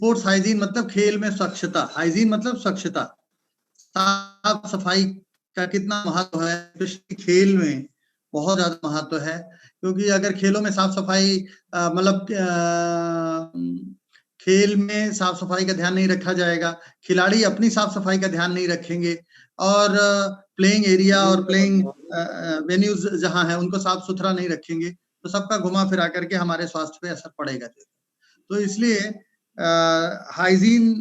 Sports hygiene मतलब खेल में स्वच्छता, हाइजीन मतलब स्वच्छता, साफ सफाई का कितना महत्व है, स्पेशली खेल में बहुत ज्यादा महत्व है। क्योंकि अगर खेलों में साफ सफाई मतलब खेल में साफ सफाई का ध्यान नहीं रखा जाएगा, खिलाड़ी अपनी साफ सफाई का ध्यान नहीं रखेंगे, और प्लेइंग एरिया और प्लेइंग वेन्यूज जहां है उनको साफ सुथरा नहीं रखेंगे, तो सबका घुमा फिरा करके हमारे स्वास्थ्य पे असर पड़ेगा। तो इसलिए हाइजीन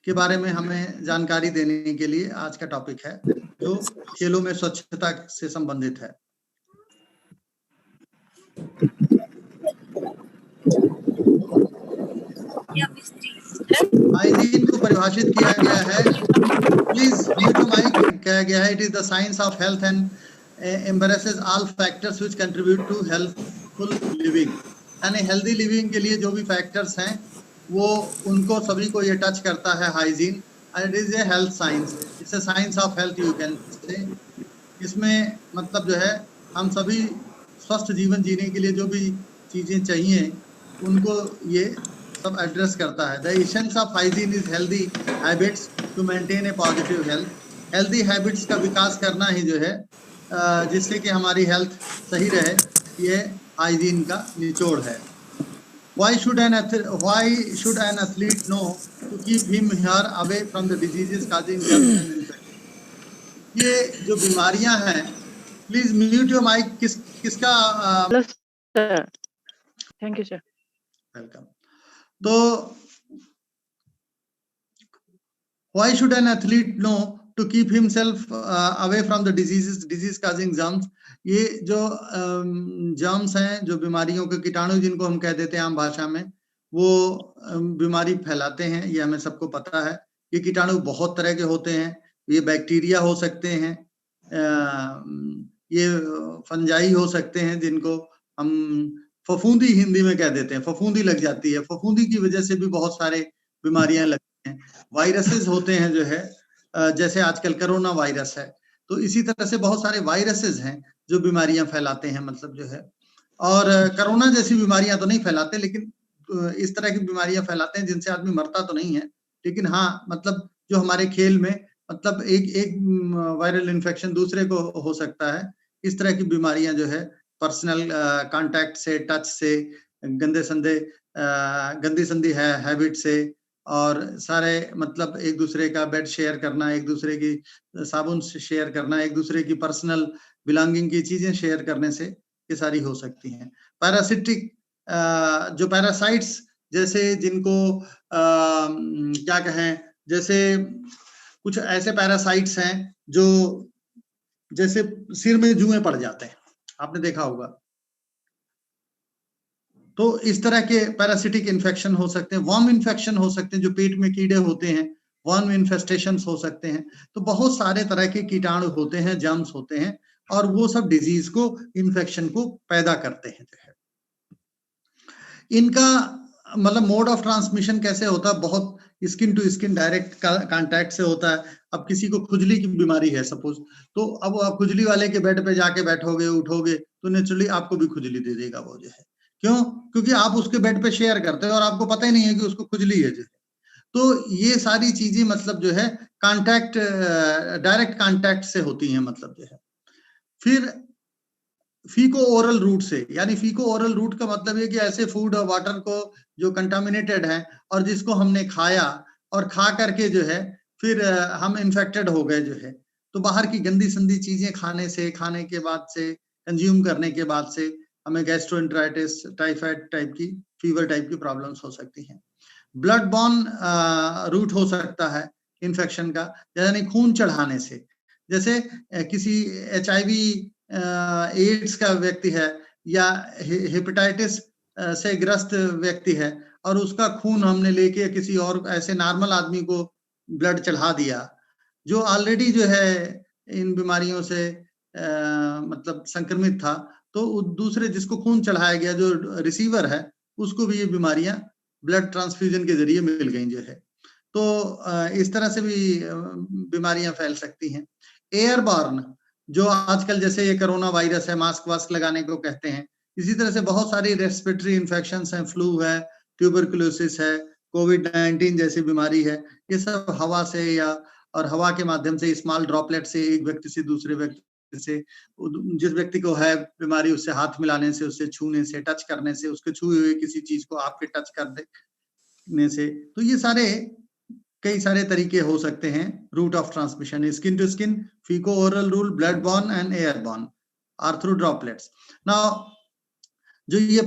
के बारे में हमें जानकारी देने के लिए आज का टॉपिक है, जो खेलों में स्वच्छता से संबंधित है। हाइजीन को परिभाषित किया गया है, प्लीज म्यूट योर माइक, कहा गया है, it is the science of health and embraces all factors which contribute to healthful living. यानी हेल्दी लिविंग के लिए जो भी फैक्टर्स हैं वो उनको सभी को ये टच करता है hygiene, and it is a health science, it's a science of health you can say. इसमें मतलब जो है हम सभी स्वस्थ जीवन जीने के लिए जो भी चीजें चाहिए उनको ये सब एड्रेस करता है। The essence of hygiene is healthy habits to maintain a positive health. Healthy habits का विकास करना ही जो है जिससे कि हमारी हेल्थ सही रहे, ये हाइजीन का निचोड़ है। Why should an athlete know to keep him her away from the diseases causing germs and infections? ये जो बीमारियां हैं, प्लीज म्यूट योर माइक, किसका थैंक यू सर। वेलकम। तो why should an athlete know to keep himself away from the disease causing germs? ये जो germs हैं, जो बीमारियों के कीटाणु जिनको हम कह देते हैं आम भाषा में, वो बीमारी फैलाते हैं, ये हमें सबको पता है। ये कीटाणु बहुत तरह के होते हैं, ये बैक्टीरिया हो सकते हैं, ये फंजाई हो सकते हैं जिनको हम फफूंदी हिंदी में कह देते हैं, फफूंदी लग जाती है, फफूंदी की वजह से भी बहुत सारे बीमारियां लगती हैं। वायरसेस होते हैं जो है, जैसे आजकल कोरोना वायरस है, तो इसी तरह से बहुत सारे वायरसेस हैं जो बीमारियां फैलाते हैं, मतलब जो है। और कोरोना जैसी बीमारियां तो नहीं फैलाते, लेकिन इस तरह की बीमारियां फैलाते हैं जिनसे आदमी मरता तो नहीं है, लेकिन हाँ मतलब जो हमारे खेल में मतलब एक वायरल इन्फेक्शन दूसरे को हो सकता है। इस तरह की बीमारियां जो है पर्सनल कांटेक्ट से, टच से, गंदी संदी हैबिट से, और सारे मतलब एक दूसरे का बेड शेयर करना, एक दूसरे की साबुन शेयर करना, एक दूसरे की पर्सनल बिलोंगिंग की चीजें शेयर करने से ये सारी हो सकती हैं। पैरासिटिक जो पैरासाइट्स, जैसे जिनको क्या कहें, जैसे कुछ ऐसे पैरासाइट्स हैं जो जैसे सिर में जुएं पड़ जाते हैं, आपने देखा होगा, तो इस तरह के पैरासिटिक इन्फेक्शन हो सकते हैं। वर्म इन्फेक्शन हो सकते हैं, जो पेट में कीड़े होते हैं, वर्म इन्फेस्टेशन हो सकते हैं। तो बहुत सारे तरह के कीटाणु होते हैं, जर्म्स होते हैं, और वो सब डिजीज को, इन्फेक्शन को पैदा करते हैं जो है। इनका मतलब मोड ऑफ ट्रांसमिशन कैसे होता है, बहुत skin to skin direct contact से होता है। अब किसी को खुजली की बीमारी है सपोज, तो अब आप खुजली वाले के बेड पे जाके बैठोगे, उठोगे, तो नेचुरली आपको भी खुजली दे देगा वो जो है। क्यों? क्योंकि आप उसके बेड पे शेयर करते हो और आपको पता ही नहीं है कि उसको खुजली है जो है। तो ये सारी चीजें मतलब जो है कांटेक्ट, डायरेक्ट कांटेक्ट से होती हैं, मतलब जो है। फिर फीको ओरल रूट से, यानी फीको ओरल रूट का मतलब है कि ऐसे फूड और वाटर को जो कंटामिनेटेड है और जिसको हमने खाया और खा करके जो है फिर हम इन्फेक्टेड हो गए जो है, तो बाहर की गंदी संदी चीजें खाने से, खाने के बाद से, कंज्यूम करने के बाद से हमें गैस्ट्रोएंटेराइटिस, टाइफाइड टाइप की, फीवर टाइप की प्रॉब्लम्स हो सकती हैं। ब्लड बॉर्न रूट हो सकता है इन्फेक्शन का, यानी खून चढ़ाने से। जैसे किसी HIV एड्स का व्यक्ति है या हेपेटाइटिस से ग्रस्त व्यक्ति है और उसका खून हमने लेके किसी और ऐसे नॉर्मल आदमी को ब्लड चढ़ा दिया, जो ऑलरेडी जो है इन बीमारियों से मतलब संक्रमित था, तो दूसरे जिसको खून चढ़ाया गया, जो रिसीवर है, उसको भी ये बीमारियां ब्लड ट्रांसफ्यूजन के जरिए मिल गई जो है। तो इस तरह से भी बीमारियां फैल सकती हैं। एयरबॉर्न, जो आजकल जैसे ये कोरोना वायरस है, मास्क वास्क लगाने को कहते हैं, इसी तरह से बहुत सारी रेस्पिरेटरी इन्फेक्शंस हैं, फ्लू है, ट्यूबरकुलोसिस है, कोविड-19 जैसी बीमारी है, ये सब हवा से या और हवा के माध्यम से स्मॉल ड्रॉपलेट से एक व्यक्ति से दूसरे व्यक्ति से, जिस व्यक्ति को है बीमारी उससे हाथ मिलाने से, उससे छूने से, टच करने से, उसके छुए हुए किसी चीज को आपके टच कर देने से, तो ये सारे कई सारे तरीके हो सकते हैं route of transmission. Skin to skin, faeco oral rule, blood borne and air borne or through droplets. Now जो ये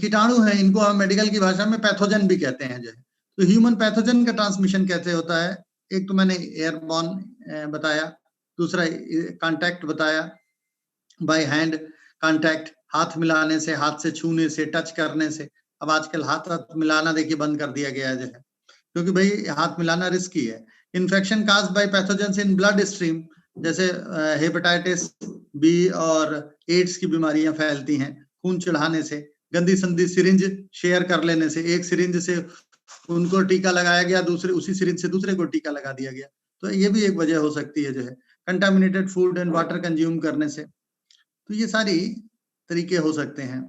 कीटाणु है इनको हम मेडिकल की भाषा में पैथोजन भी कहते हैं जो है। तो ह्यूमन पैथोजन का ट्रांसमिशन कैसे होता है? एक तो मैंने एयरबॉर्न बताया, दूसरा कांटेक्ट बताया, बाय हैंड कांटेक्ट, हाथ मिलाने से, हाथ से छूने से, टच करने से। अब आजकल हाथ मिलाना देखिए बंद कर दिया गया है जो है, क्योंकि भाई हाथ मिलाना रिस्की है। Infection caused by pathogens in blood stream, जैसे हेपेटाइटिस बी और एड्स की बीमारियां फैलती हैं खून चढ़ाने से, गंदी संदी सिरिंज शेयर कर लेने से, एक सिरिंज से उनको टीका लगाया गया, दूसरे उसी सिरिंज से दूसरे को टीका लगा दिया गया, तो ये भी एक वजह हो सकती है जो है। Contaminated food and water consume करने से, तो ये सारी तरीके हो सकते हैं।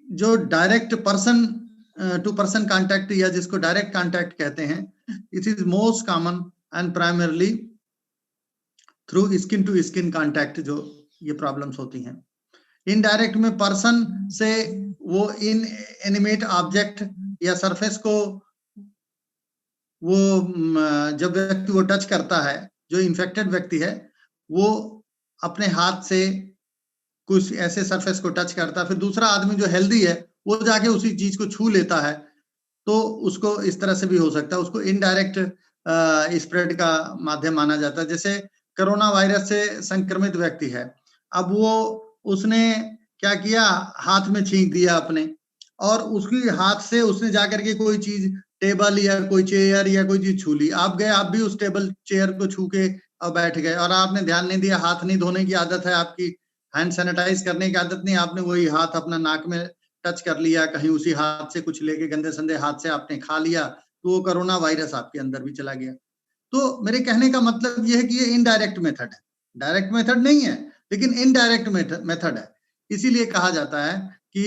जो direct person to person contact या जिसको डायरेक्ट कांटेक्ट कहते हैं, it is most common and primarily through skin to skin contact जो ये प्रॉब्लम्स होती हैं। इनडायरेक्ट में पर्सन से वो इन एनिमेट ऑब्जेक्ट या सरफेस को वो जब व्यक्ति वो टच करता है, जो इन्फेक्टेड व्यक्ति है वो अपने हाथ से कुछ ऐसे सरफेस को टच करता है, फिर दूसरा आदमी जो हेल्दी है वो जाके उसी चीज को छू लेता है, तो उसको इस तरह से भी हो सकता है, उसको इनडायरेक्ट स्प्रेड का माध्यम माना जाता है। जैसे कोरोना वायरस से संक्रमित व्यक्ति है, अब वो उसने क्या किया, हाथ में छींक दिया अपने, और उसकी हाथ से उसने जाकर के कोई चीज, टेबल या कोई चेयर या कोई चीज छू ली, आप गए, आप भी उस टेबल चेयर को छू के और बैठ गए, और आपने ध्यान नहीं दिया, हाथ नहीं धोने की आदत है आपकी, हैंड सैनिटाइज करने की आदत नहीं, आपने वही हाथ अपना नाक में टच कर लिया, कहीं उसी हाथ से कुछ लेके गंदे संदे हाथ से आपने खा लिया, तो वो कोरोना वायरस आपके अंदर भी चला गया। तो मेरे कहने का मतलब ये है कि ये इनडायरेक्ट मेथड है, डायरेक्ट मेथड नहीं है, लेकिन इनडायरेक्ट मेथड है। इसीलिए कहा जाता है कि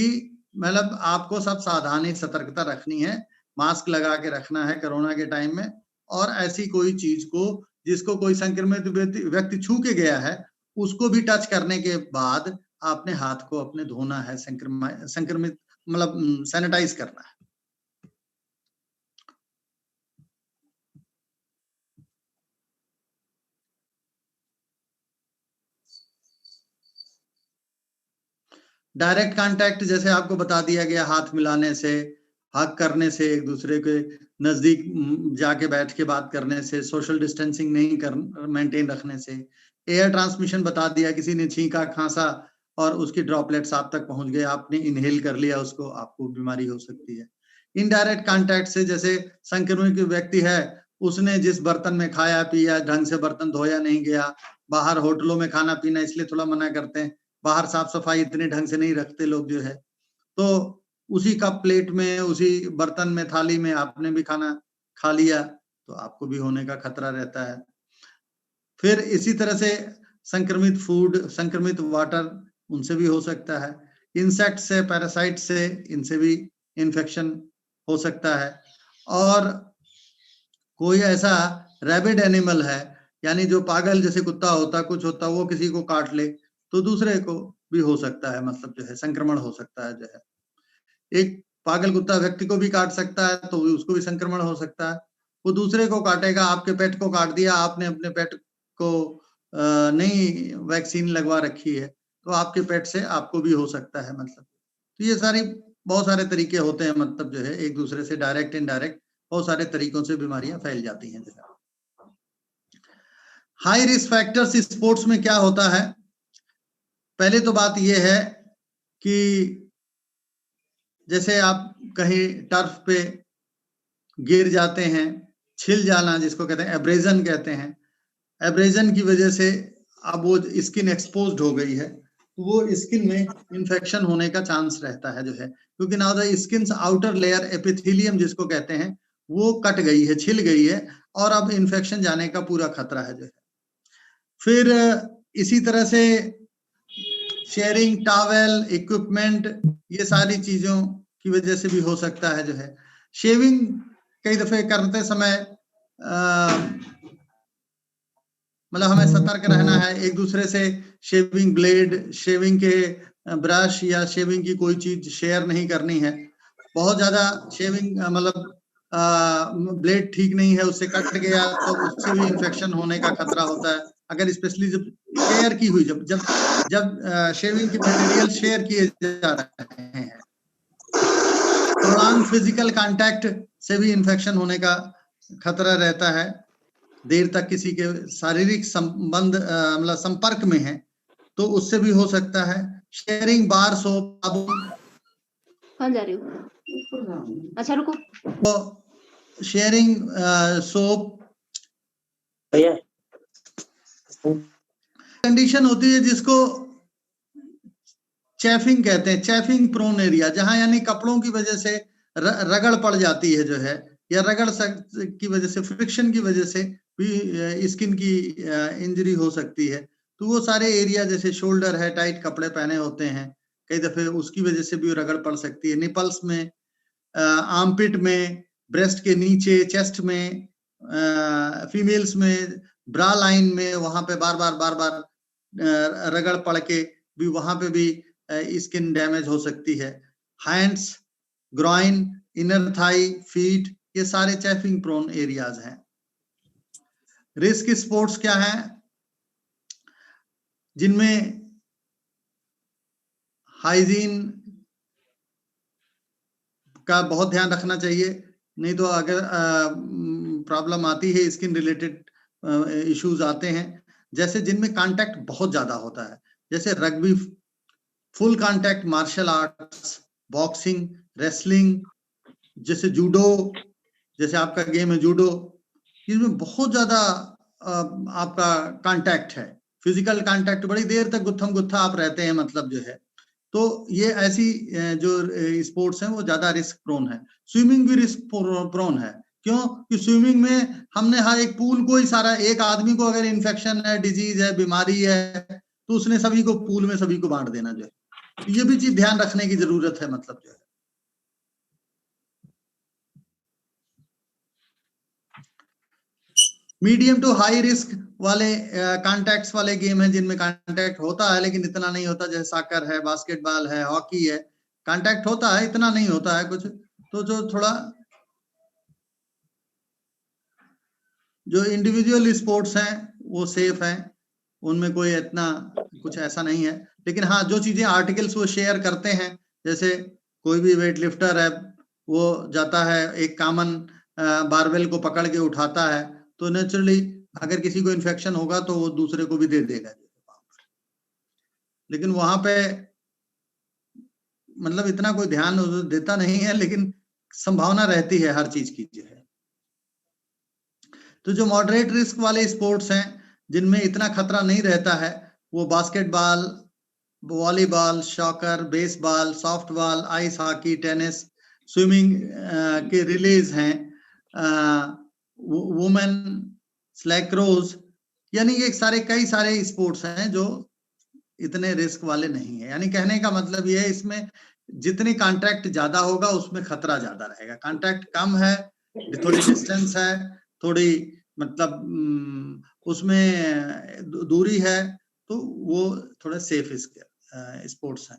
मतलब आपको सब सावधानी सतर्कता रखनी है, मास्क लगा के रखना है कोरोना के टाइम में, और ऐसी कोई चीज को जिसको कोई संक्रमित व्यक्ति छू के गया है उसको भी टच करने के बाद आपने हाथ को अपने धोना है, संक्रमित मतलब सैनिटाइज करना है। डायरेक्ट कांटेक्ट जैसे आपको बता दिया गया, हाथ मिलाने से, हग करने से, एक दूसरे के नजदीक जाके बैठ के बात करने से, सोशल डिस्टेंसिंग नहीं कर मेंटेन रखने से। एयर ट्रांसमिशन बता दिया, किसी ने छींका खांसा और उसकी ड्रॉपलेट्स आप तक पहुंच गए, आपने इनहेल कर लिया उसको, आपको बीमारी हो सकती है। इनडायरेक्ट कांटेक्ट से, जैसे संक्रमित व्यक्ति है, उसने जिस बर्तन में खाया पिया, ढंग से बर्तन धोया नहीं गया, बाहर होटलों में खाना पीना इसलिए थोड़ा मना करते हैं, बाहर साफ सफाई इतने ढंग से नहीं रखते लोग जो है, तो उसी कप प्लेट में, उसी बर्तन में, थाली में आपने भी खाना खा लिया, तो आपको भी होने का खतरा रहता है। फिर इसी तरह से संक्रमित फूड, संक्रमित वाटर, उनसे भी हो सकता है। इंसेक्ट से, पैरासाइट से, इनसे भी इन्फेक्शन हो सकता है। और कोई ऐसा रैबिड एनिमल है, यानी जो पागल जैसे कुत्ता होता, कुछ होता, वो किसी को काट ले तो दूसरे को भी हो सकता है, मतलब जो है संक्रमण हो सकता है जो है। एक पागल कुत्ता व्यक्ति को भी काट सकता है तो उसको भी संक्रमण हो सकता है, वो दूसरे को काटेगा। आपके पेट को काट दिया, आपने अपने पेट को नहीं वैक्सीन लगवा रखी है, तो आपके पेट से आपको भी हो सकता है, मतलब। तो ये सारी बहुत सारे तरीके होते हैं, मतलब जो है एक दूसरे से डायरेक्ट इनडायरेक्ट बहुत सारे तरीकों से बीमारियां फैल जाती हैं। हाई रिस्क फैक्टर्स स्पोर्ट्स में क्या होता है? पहले तो बात यह है कि जैसे आप कहीं टर्फ पे गिर जाते हैं, छिल जाना जिसको कहते हैं, एब्रेजन कहते हैं, एब्रेजन की वजह से अब वो स्किन एक्सपोज्ड हो गई है, वो स्किन में इन्फेक्शन होने का चांस रहता है जो है, क्योंकि now the skin outer layer epithelium जिसको कहते हैं वो कट गई है, छिल गई है, और अब इन्फेक्शन जाने का पूरा खतरा है जो है। फिर इसी तरह से शेयरिंग टॉवेल, इक्विपमेंट ये सारी चीजों की वजह से भी हो सकता है जो है। शेविंग कई दफे करते समय मतलब हमें सतर्क रहना है, एक दूसरे से शेविंग ब्लेड, शेविंग के ब्रश या शेविंग की कोई चीज शेयर नहीं करनी है। बहुत ज्यादा शेविंग मतलब ब्लेड ठीक नहीं है, उससे कट गया तो उससे भी इन्फेक्शन होने का खतरा होता है। अगर स्पेशली जब शेयर की हुई जब जब जब शेविंग के मटेरियल शेयर किए जा रहे हैं, प्रोलॉन्ग फिजिकल कांटेक्ट से भी इन्फेक्शन होने का खतरा रहता है। देर तक किसी के शारीरिक संबंध मतलब संपर्क में है तो उससे भी हो सकता है। शेयरिंग बार सोप साबुन, कहाँ जा रही हो? अच्छा रुको। तो शेयरिंग सोप भैया कंडीशन होती है जिसको चैफिंग कहते हैं, चैफिंग प्रोन एरिया, जहां यानी कपड़ों की वजह से रगड़ पड़ जाती है जो है, या रगड़ की वजह से, फ्रिक्शन की वजह से भी स्किन की इंजरी हो सकती है। तो वो सारे एरिया जैसे शोल्डर है, टाइट कपड़े पहने होते हैं, कई दफे उसकी वजह से भी रगड़ पड़ सकती है। निपल्स में, आर्मपिट में, ब्रेस्ट के नीचे, चेस्ट में, फीमेल्स में ब्रा लाइन में, वहां पे बार बार रगड़ पड़ के भी वहां पे भी स्किन डैमेज हो सकती है। Hands, groin, inner thigh, feet, ये सारे चैफिंग प्रोन एरियाज हैं। रिस्क स्पोर्ट्स क्या है? जिनमें हाइजीन का बहुत ध्यान रखना चाहिए, नहीं तो अगर प्रॉब्लम आती है, स्किन रिलेटेड इश्यूज आते हैं। जैसे जिनमें कांटेक्ट बहुत ज्यादा होता है, जैसे rugby, full contact martial arts, boxing, wrestling, जैसे जूडो, जैसे आपका गेम है जूडो, इसमें बहुत ज्यादा आपका कांटेक्ट है, फिजिकल कांटेक्ट, बड़ी देर तक गुत्थम गुत्था आप रहते हैं मतलब जो है। तो ये ऐसी जो स्पोर्ट्स हैं वो ज्यादा रिस्क प्रोन है। स्विमिंग भी रिस्क प्रोन है। क्यों? कि स्विमिंग में हमने हर एक पूल को ही सारा, एक आदमी को अगर इन्फेक्शन है, डिजीज है, बीमारी है, तो उसने सभी को पूल में सभी को बांट देना जो है। ये भी चीज ध्यान रखने की जरूरत है मतलब जो है। मीडियम टू हाई रिस्क वाले कांटेक्ट्स वाले गेम है, जिनमें कांटेक्ट होता है लेकिन इतना नहीं होता, जैसे सॉकर है, बास्केटबॉल है, हॉकी है, कांटेक्ट होता है, इतना नहीं होता है कुछ। तो जो थोड़ा जो इंडिविजुअल स्पोर्ट्स हैं वो सेफ हैं, उनमें कोई इतना कुछ ऐसा नहीं है। लेकिन हाँ, जो चीजें आर्टिकल्स वो शेयर करते हैं, जैसे कोई भी वेट लिफ्टर है, वो जाता है एक कॉमन बारबेल को पकड़ के उठाता है, तो नेचुरली अगर किसी को इन्फेक्शन होगा तो वो दूसरे को भी दे देगा। लेकिन वहां पे मतलब इतना कोई ध्यान देता नहीं है, लेकिन संभावना रहती है हर चीज की जो है। तो जो मॉडरेट रिस्क वाले स्पोर्ट्स हैं, जिनमें इतना खतरा नहीं रहता है, वो basketball, volleyball, soccer, baseball, softball, ice hockey, tennis, swimming के रिलेज हैं, वुमेन स्लैक्रोज, यानी ये सारे कई सारे स्पोर्ट्स हैं जो इतने रिस्क वाले नहीं है। यानी कहने का मतलब ये है, इसमें जितनी कांटेक्ट ज्यादा होगा उसमें खतरा ज्यादा रहेगा। कांटेक्ट कम है, थोड़ी डिस्टेंस है, थोड़ी मतलब उसमें दूरी है, तो वो थोड़ा सेफ स्पोर्ट्स है।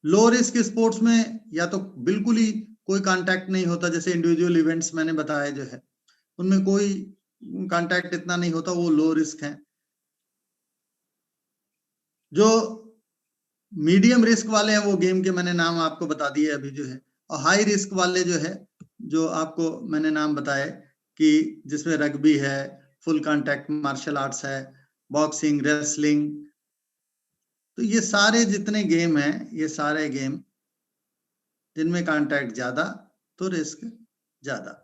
लो रिस्क स्पोर्ट्स में या तो बिल्कुल ही कोई कांटेक्ट नहीं होता, जैसे इंडिविजुअल इवेंट्स मैंने बताया जो है, उनमें कोई कांटेक्ट इतना नहीं होता, वो लो रिस्क है। जो मीडियम रिस्क वाले हैं वो गेम के मैंने नाम आपको बता दिए अभी जो है। और हाई रिस्क वाले जो है, जो आपको मैंने नाम बताए, कि जिसमें रग्बी है, फुल कांटेक्ट मार्शल आर्ट्स है, बॉक्सिंग, रेसलिंग, तो ये सारे जितने गेम हैं, ये सारे गेम जिनमें कांटेक्ट ज्यादा तो रिस्क ज्यादा।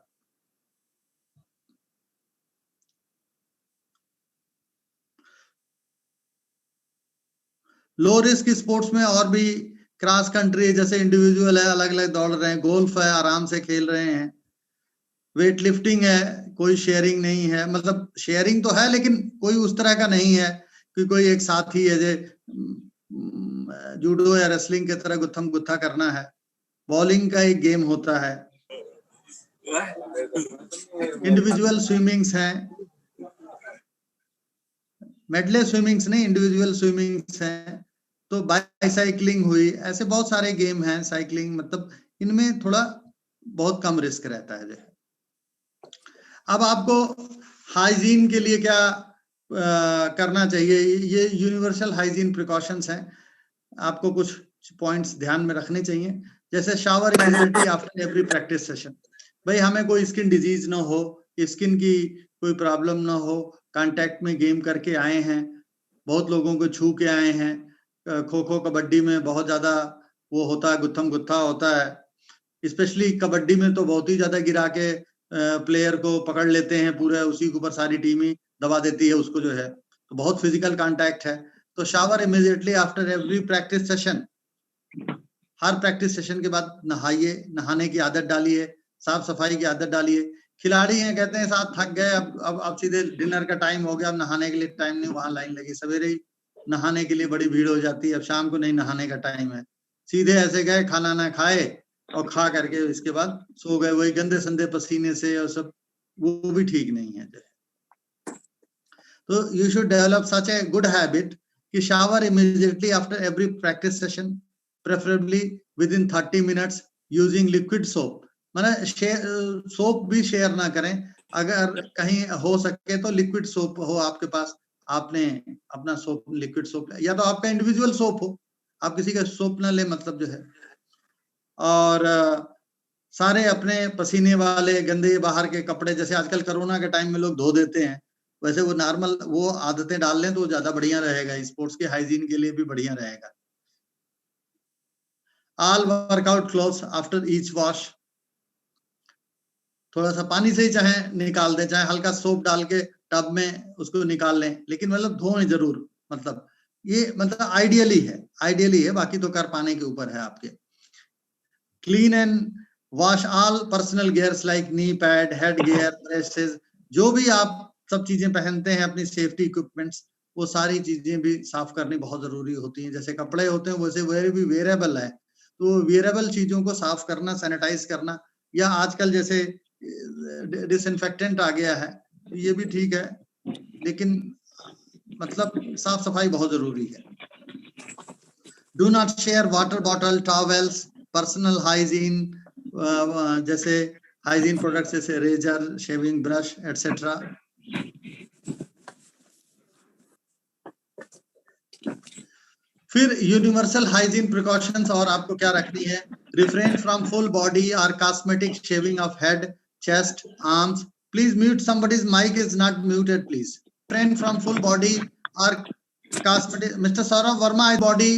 लो रिस्क स्पोर्ट्स में और भी क्रॉस कंट्री, जैसे इंडिविजुअल है, अलग अलग दौड़ रहे हैं, गोल्फ है, आराम से खेल रहे हैं, वेट लिफ्टिंग है, कोई शेयरिंग नहीं है, मतलब शेयरिंग तो है लेकिन कोई उस तरह का नहीं है कि कोई एक साथी है जो जूडो या रेसलिंग की तरह गुत्थम गुत्था करना है। बॉलिंग का एक गेम होता है। इंडिविजुअल स्विमिंग्स हैं, मेडले स्विमिंग्स नहीं, इंडिविजुअल स्विमिंग्स हैं। तो बाइसाइक्लिंग हुई, ऐसे बहुत सारे गेम हैं। साइकिलिंग मतलब इनमें थोड़ा बहुत कम रिस्क रहता है। अब आपको हाइजीन के लिए क्या करना चाहिए, ये यूनिवर्सल हाइजीन प्रिकॉशंस हैं। आपको कुछ पॉइंट्स ध्यान में रखने चाहिए, जैसे shower immediately after every practice session. भाई हमें कोई स्किन डिजीज ना हो, स्किन की कोई प्रॉब्लम ना हो, कांटेक्ट में गेम करके आए हैं, बहुत लोगों को छू के आए हैं। खो खो कबड्डी में बहुत ज्यादा वो होता है, गुत्थम गुत्था होता है। स्पेशली कबड्डी में तो बहुत ही ज्यादा गिरा के प्लेयर को पकड़ लेते हैं, पूरे उसी के ऊपर सारी टीम ही दबा देती है उसको जो है। तो बहुत फिजिकल कांटेक्ट है। तो shower immediately after every practice session, हर प्रैक्टिस सेशन के बाद नहाइए, नहाने की आदत डालिए, साफ सफाई की आदत डालिए। खिलाड़ी हैं, कहते हैं साथ थक गए, अब सीधे डिनर का टाइम हो गया, अब नहाने के लिए टाइम नहीं, वहां लाइन लगी, सवेरे ही नहाने के लिए बड़ी भीड़ हो जाती है, अब शाम को नहीं नहाने का टाइम है, सीधे ऐसे गए, खाना ना खाए और खा करके इसके बाद सो गए, वही गंदे संदे पसीने से और सब, वो भी ठीक नहीं है। तो you should develop such a good habit कि shower immediately after every practice session, preferably within 30 minutes using liquid soap. माने सोप भी शेयर ना करें, अगर कहीं हो सके तो लिक्विड सोप हो आपके पास, आपने अपना सोप, लिक्विड सोप, या तो आपका इंडिविजुअल सोप हो, आप किसी का सोप ना ले, मतलब जो है। और सारे अपने पसीने वाले गंदे बाहर के कपड़े, जैसे आजकल कोरोना के टाइम में लोग धो देते हैं, वैसे वो नॉर्मल वो आदतें डाल लें तो ज्यादा बढ़िया रहेगा, स्पोर्ट्स के हाइजीन के लिए भी बढ़िया रहेगा। All workout clothes after each wash, थोड़ा सा पानी से ही चाहे निकाल दें, चाहे हल्का सोप डाल के टब में उसको निकाल लें, लेकिन मतलब धोएं जरूर। मतलब ये मतलब आइडियली है, बाकी तो कर पाने के ऊपर है आपके। Clean and wash all personal gears like knee pad, head gear, braces, जो भी आप सब चीजें पहनते हैं, अपनी सेफ्टी इक्विपमेंट्स, वो सारी चीजें भी साफ करनी बहुत जरूरी होती हैं। जैसे कपड़े होते हैं वैसे वेयर भी वेयरेबल है, तो वेयरेबल चीजों को साफ करना, सैनिटाइज करना, या आजकल जैसे डिसइंफेक्टेंट आ गया है, ये भी ठीक है, लेकिन मतलब साफ सफाई बहुत जरूरी है। Do not share water bottle, towels, personal hygiene, जैसे हाइजीन प्रोडक्ट्स जैसे रेजर, शेविंग ब्रश एटसेट्रा। फिर यूनिवर्सल हाइजीन प्रिकॉशंस और आपको क्या रखनी है, रिफ्रेन फ्रॉम फुल बॉडी और cosmetic shaving of head, chest, arms. Please mute somebody's mic is not muted please. Refrain from full body or cosmetic, Mr. Saurav Verma, body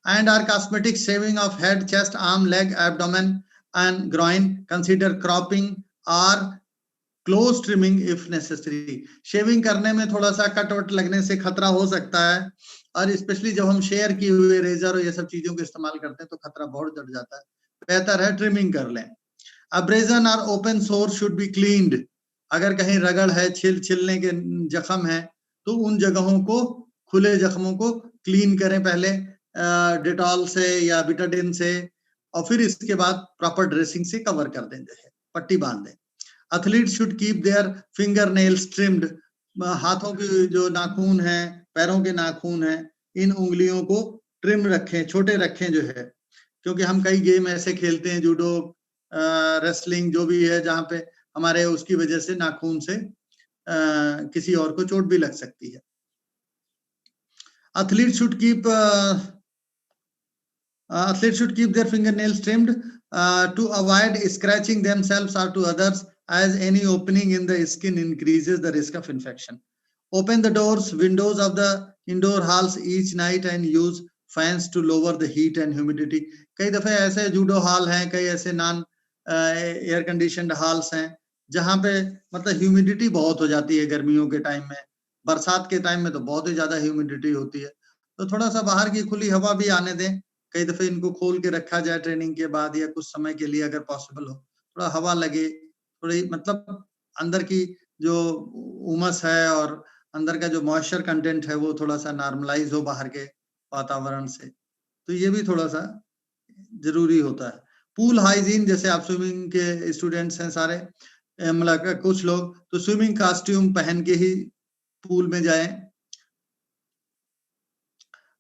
and or cosmetic shaving of head, chest, arm, leg, abdomen and groin. Consider cropping or close trimming if necessary. Shaving करने में थोड़ा सा cut what लगने से खतरा हो सकता है, और स्पेशली जब हम शेयर किए हुए रेजर और ये सब चीजों को इस्तेमाल करते हैं तो खतरा बहुत बढ़ जाता है, बेहतर है ट्रिमिंग कर लें। अब्रेजन और ओपन सोर शुड बी क्लीन्ड, अगर कहीं रगड़ है, छिलने के जख्म है, तो उन जगहों को, खुले जख्मों को क्लीन करें पहले डेटॉल से या बिटाडिन से, और फिर इसके बाद प्रॉपर ड्रेसिंग से कवर कर दें, पट्टी बांध दें। Athletes should keep their fingernails trimmed, हाथों के जो नाखून है, पैरों के नाखून है, इन उंगलियों को ट्रिम रखें, छोटे रखें जो है, क्योंकि हम कई गेम ऐसे खेलते हैं, जूडो, रेसलिंग, जो भी है, जहां पे हमारे उसकी वजह से नाखून से किसी और को चोट भी लग सकती है। Athletes should keep their fingernails trimmed to avoid scratching themselves or to others, as any opening in the skin increases the risk of infection. Open the doors, windows of the indoor halls each night and use fans to lower the heat and humidity. कई दफे ऐसे judo hall हैं, कई ऐसे non air conditioned halls हैं, जहां पे मतलब ह्यूमिडिटी बहुत हो जाती है गर्मियों के टाइम में, बरसात के टाइम में तो बहुत ही ज्यादा ह्यूमिडिटी होती है, तो थोड़ा सा बाहर की खुली हवा भी आने दें। कई दफे इनको खोल के रखा जाए ट्रेनिंग के बाद या कुछ समय के लिए, अगर पॉसिबल हो, थोड़ा हवा लगे, थोड़ी मतलब अंदर की जो उमस है और अंदर का जो मॉइस्चर कंटेंट है वो थोड़ा सा नॉर्मलाइज हो बाहर के, वातावरण से, तो ये भी थोड़ा सा जरूरी होता है। पूल हाइजीन, जैसे आप स्विमिंग के स्टूडेंट्स हैं सारे, मतलब कुछ लोग तो स्विमिंग कॉस्ट्यूम पहन के ही पूल में जाएं,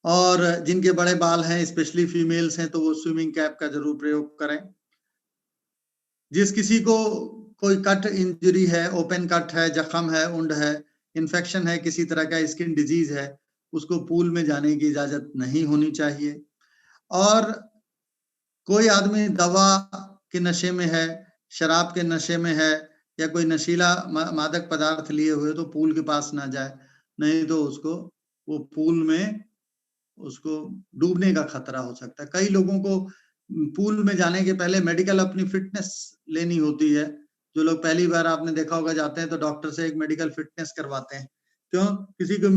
और जिनके बड़े बाल हैं, स्पेशली फीमेल्स हैं, तो वो स्विमिंग कैप का जरूर प्रयोग करें। जिस किसी को कोई कट इंजरी है, ओपन कट है, जख्म है, वुंड है, इन्फेक्शन है, किसी तरह का स्किन डिजीज है, उसको पूल में जाने की इजाजत नहीं होनी चाहिए। और कोई आदमी दवा के नशे में है, शराब के नशे में है, या कोई नशीला मादक पदार्थ लिए हुए, तो पूल के पास ना जाए, नहीं तो उसको वो पूल में उसको डूबने का खतरा हो सकता है। कई लोगों को पूल में जाने के पहले मेडिकल अपनी फिटनेस लेनी होती है। जो लोग पहली बार आपने देखा होगा जाते हैं तो डॉक्टर से एक मेडिकल फिटनेस करवाते हैं। क्यों? किसी को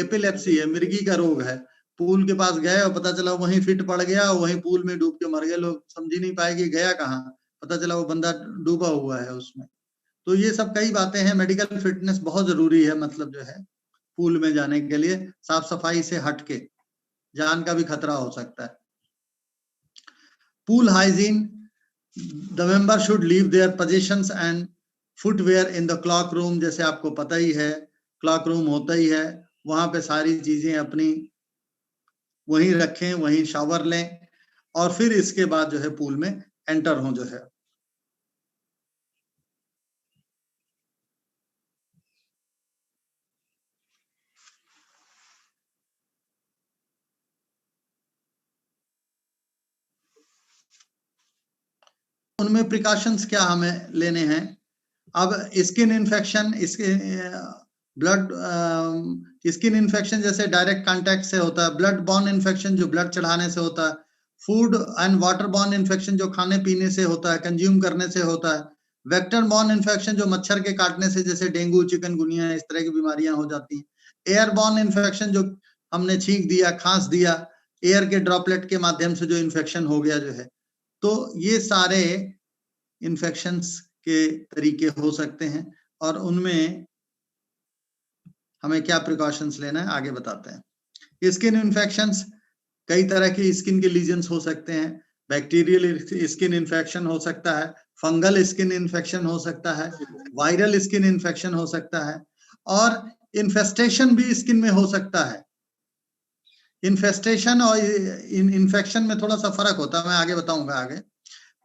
एपिलेप्सी है, मिर्गी का रोग है, पूल के पास गए और पता चला वहीं फिट पड़ गया, वहीं पूल में डूब के मर गए, लोग समझ ही नहीं पाए कि गया कहाँ, पता चला वो बंदा डूबा हुआ है उसमें। तो ये सब कई बातें हैं, मेडिकल फिटनेस बहुत जरूरी है, मतलब जो है पूल में जाने के लिए साफ सफाई से हटके, जान का भी खतरा हो सकता है। Pool hygiene, the member should leave their possessions and footwear in the cloak room. जैसे आपको पता ही है, क्लॉक रूम होता ही है, वहां पे सारी चीजें अपनी वहीं रखें, वहीं शावर लें, और फिर इसके बाद जो है पूल में एंटर हो जो है। उनमें प्रिकॉशंस क्या हमें लेने हैं। अब स्किन इन्फेक्शन, इसके ब्लड स्किन इन्फेक्शन जैसे डायरेक्ट कांटेक्ट से होता है, ब्लड बॉर्न इन्फेक्शन जो ब्लड चढ़ाने से होता है, food and water borne infection जो खाने पीने से होता है, कंज्यूम करने से होता है, वेक्टर बॉर्न इन्फेक्शन जो मच्छर के काटने से, जैसे डेंगू, चिकनगुनिया, इस तरह की बीमारियां हो जाती हैं, एयर बॉर्न इन्फेक्शन जो हमने छींक दिया, खांस दिया, एयर के ड्रॉपलेट के माध्यम से जो इन्फेक्शन हो गया जो है, तो ये सारे इन्फेक्शंस के तरीके हो सकते हैं, और उनमें हमें क्या प्रिकॉशंस लेना है आगे बताते हैं। स्किन इन्फेक्शंस, कई तरह के स्किन के लीजन्स हो सकते हैं। बैक्टीरियल स्किन इन्फेक्शन हो सकता है, फंगल स्किन इन्फेक्शन हो सकता है, वायरल स्किन इन्फेक्शन हो सकता है, और इन्फेस्टेशन भी स्किन में हो सकता है। इन्फेस्टेशन और इन्फेक्शन में थोड़ा सा फर्क होता है, मैं आगे बताऊंगा आगे।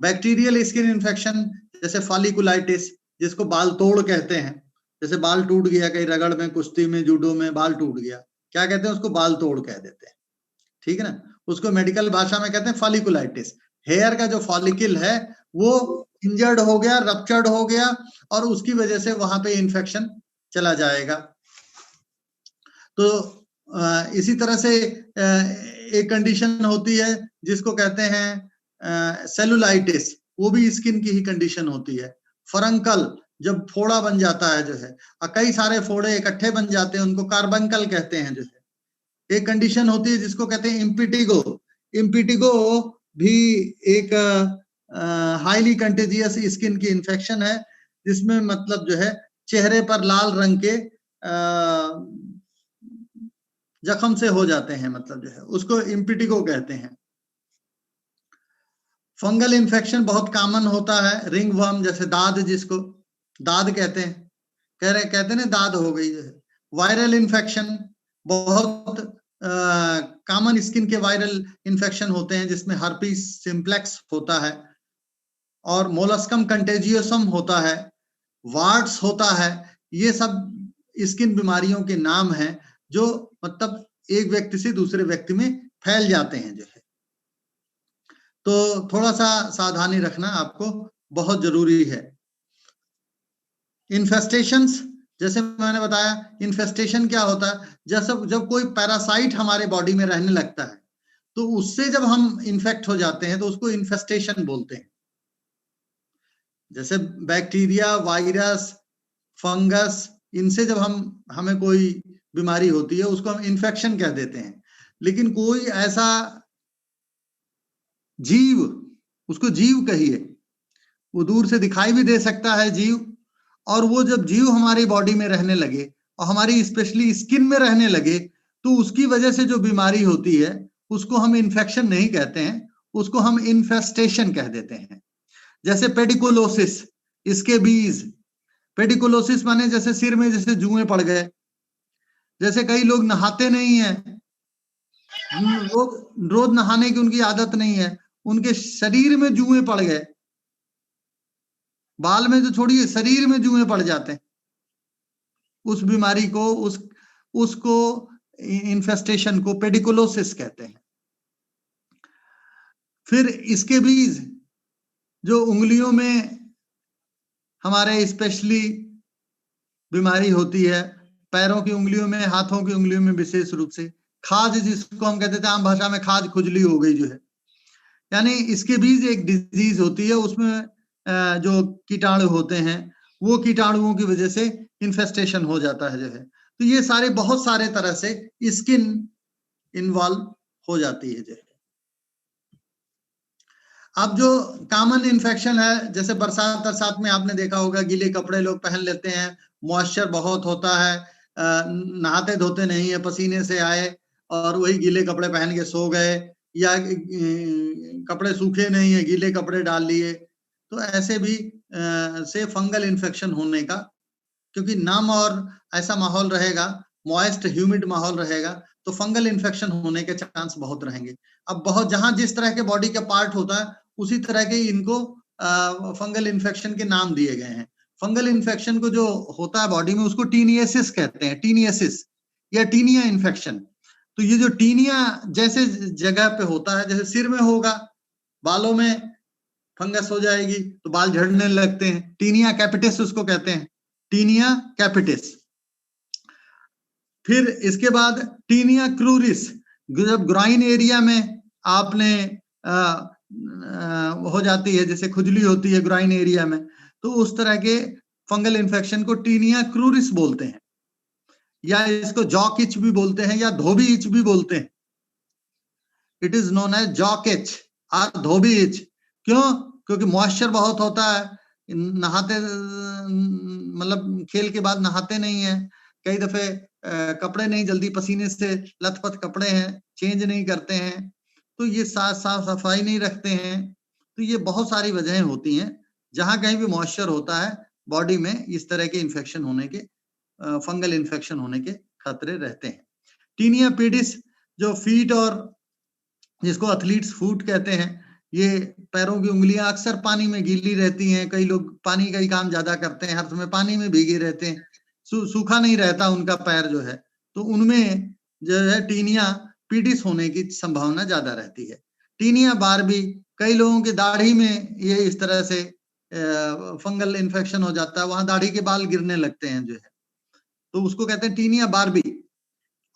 बैक्टीरियल स्किन इन्फेक्शन जैसे फॉलिकुलाइटिस, जिसको बाल तोड़ कहते हैं, जैसे बाल टूट गया कहीं रगड़ में, कुश्ती में, जूडो में बाल टूट गया, क्या कहते हैं उसको? बाल तोड़ कह देते हैं, ठीक है ना। उसको मेडिकल भाषा में कहते हैं फॉलिकुलाइटिस। हेयर का जो फॉलिकल है वो इंजर्ड हो गया, रप्चर्ड हो गया, और उसकी वजह से वहां पे इन्फेक्शन चला जाएगा। तो इसी तरह से एक कंडीशन होती है जिसको कहते हैं सेलुलाइटिस, वो भी स्किन की ही कंडीशन होती है। फरंकल, जब फोड़ा बन जाता है जो है, और कई सारे फोड़े इकट्ठे बन जाते हैं, उनको कार्बंकल कहते हैं जो है। एक कंडीशन होती है जिसको कहते हैं इम्पिटिगो। इम्पिटिगो भी एक हाईली कंटेजियस स्किन की इन्फेक्शन है, जिसमें मतलब जो है चेहरे पर लाल रंग के जख्म से हो जाते हैं, मतलब जो है उसको इम्पिटिगो कहते हैं। फंगल इन्फेक्शन बहुत कॉमन होता है, रिंग वर्म, जैसे दाद, जिसको दाद कहते हैं, कहते हैं दाद हो गई जो है। वायरल इन्फेक्शन, बहुत कॉमन स्किन के वायरल इन्फेक्शन होते हैं, जिसमें हर्पीस सिम्प्लेक्स होता है, और मोलस्कम कंटेजियसम होता है, वार्ड्स होता है। ये सब स्किन बीमारियों के नाम हैं जो मतलब एक व्यक्ति से दूसरे व्यक्ति में फैल जाते हैं जो है। तो थोड़ा सा सावधानी रखना आपको बहुत जरूरी है। इन्फेस्टेशंस, जैसे मैंने बताया, इन्फेस्टेशन क्या होता है? जब कोई पैरासाइट हमारे बॉडी में रहने लगता है, तो उससे जब हम इन्फेक्ट हो जाते हैं तो उसको इन्फेस्टेशन बोलते हैं। जैसे बैक्टीरिया, वायरस, फंगस, इनसे जब हमें कोई बीमारी होती है उसको हम इन्फेक्शन कह देते हैं। लेकिन कोई ऐसा जीव, उसको जीव कहिए, वो दूर से दिखाई भी दे सकता है जीव, और वो जब जीव हमारी बॉडी में रहने लगे और हमारी स्पेशली स्किन में रहने लगे, तो उसकी वजह से जो बीमारी होती है उसको हम इन्फेक्शन नहीं कहते हैं, उसको हम इन्फेस्टेशन कह देते हैं। जैसे पेडिकुलोसिस, इसके बीज, पेडिकुलोसिस माने जैसे सिर में जैसे जुएं पड़ गए, जैसे कई लोग नहाते नहीं है, रोज नहाने की उनकी आदत नहीं है, उनके शरीर में जुएं पड़ गए, बाल में तो छोड़िए शरीर में जुएं पड़ जाते हैं, उस बीमारी को उसको इन्फेस्टेशन को पेडिकुलोसिस कहते हैं। फिर इसके बीज जो उंगलियों में हमारे स्पेशली बीमारी होती है, पैरों की उंगलियों में, हाथों की उंगलियों में विशेष रूप से, खाज जिसको हम कहते थे आम भाषा में खाज खुजली हो गई जो है, यानी इसके बीज एक डिजीज होती है, उसमें जो कीटाणु होते हैं वो कीटाणुओं की वजह से इन्फेस्टेशन हो जाता है जो है। तो ये सारे बहुत सारे तरह से स्किन इन्वॉल्व हो जाती है जो है। अब जो कॉमन इन्फेक्शन है, जैसे बरसात में आपने देखा होगा गीले कपड़े लोग पहन लेते हैं, मॉइस्चर बहुत होता है, नहाते धोते नहीं है, पसीने से आए और वही गीले कपड़े पहन के सो गए, या कपड़े सूखे नहीं है गीले कपड़े डाल लिए, तो ऐसे भी से फंगल इन्फेक्शन होने का, क्योंकि नम और ऐसा माहौल रहेगा, मॉइस्ट ह्यूमिड माहौल रहेगा, तो फंगल इन्फेक्शन होने के चांस बहुत रहेंगे। अब बहुत जहां जिस तरह के बॉडी का पार्ट होता है उसी तरह के इनको फंगल इन्फेक्शन के नाम दिए गए हैं। फंगल इन्फेक्शन को जो होता है बॉडी में उसको टीनियसिस कहते हैं, टीनियसिस या टीनिया इन्फेक्शन। तो ये जो टीनिया जैसे जगह पे होता है, जैसे सिर में होगा, बालों में फंगस हो जाएगी तो बाल झड़ने लगते हैं, टीनिया कैपिटिस उसको कहते हैं, टीनिया कैपिटिस। फिर इसके बाद टीनिया क्रूरिस, जब ग्राइन एरिया में आपने हो जाती है, जैसे खुजली होती है ग्राइन एरिया में, तो उस तरह के फंगल इन्फेक्शन को टीनिया क्रूरिस बोलते हैं, या इसको जॉक इच भी बोलते हैं, या धोबी इच भी बोलते हैं। It is known as jock itch और धोबी इच। क्यों? क्योंकि मॉइस्चर बहुत होता है, नहाते मतलब खेल के बाद नहाते नहीं है, कई दफे कपड़े नहीं जल्दी पसीने से लथपथ कपड़े हैं, चेंज नहीं करते हैं, तो ये साफ सफाई नहीं रखते हैं, तो ये बहुत सारी वजहें होती हैं। जहां कहीं भी मॉइस्चर होता है बॉडी में, इस तरह के इन्फेक्शन होने के, फंगल इन्फेक्शन होने के खतरे रहते हैं। टीनिया पीडिस जो फीट, और जिसको एथलीट्स फुट कहते हैं, ये पैरों की उंगलियां अक्सर पानी में गीली रहती हैं, कई लोग पानी का ही काम ज्यादा करते हैं, हर समय पानी में भीगे रहते हैं, सूखा नहीं रहता उनका पैर जो है, तो उनमें जो है टीनिया पीडिस होने की संभावना ज्यादा रहती है। टीनिया बार्बी, कई लोगों की दाढ़ी में ये इस तरह से फंगल इन्फेक्शन हो जाता है, वहां दाढ़ी के बाल गिरने लगते हैं जो है, तो उसको कहते हैं टीनिया बार्बी।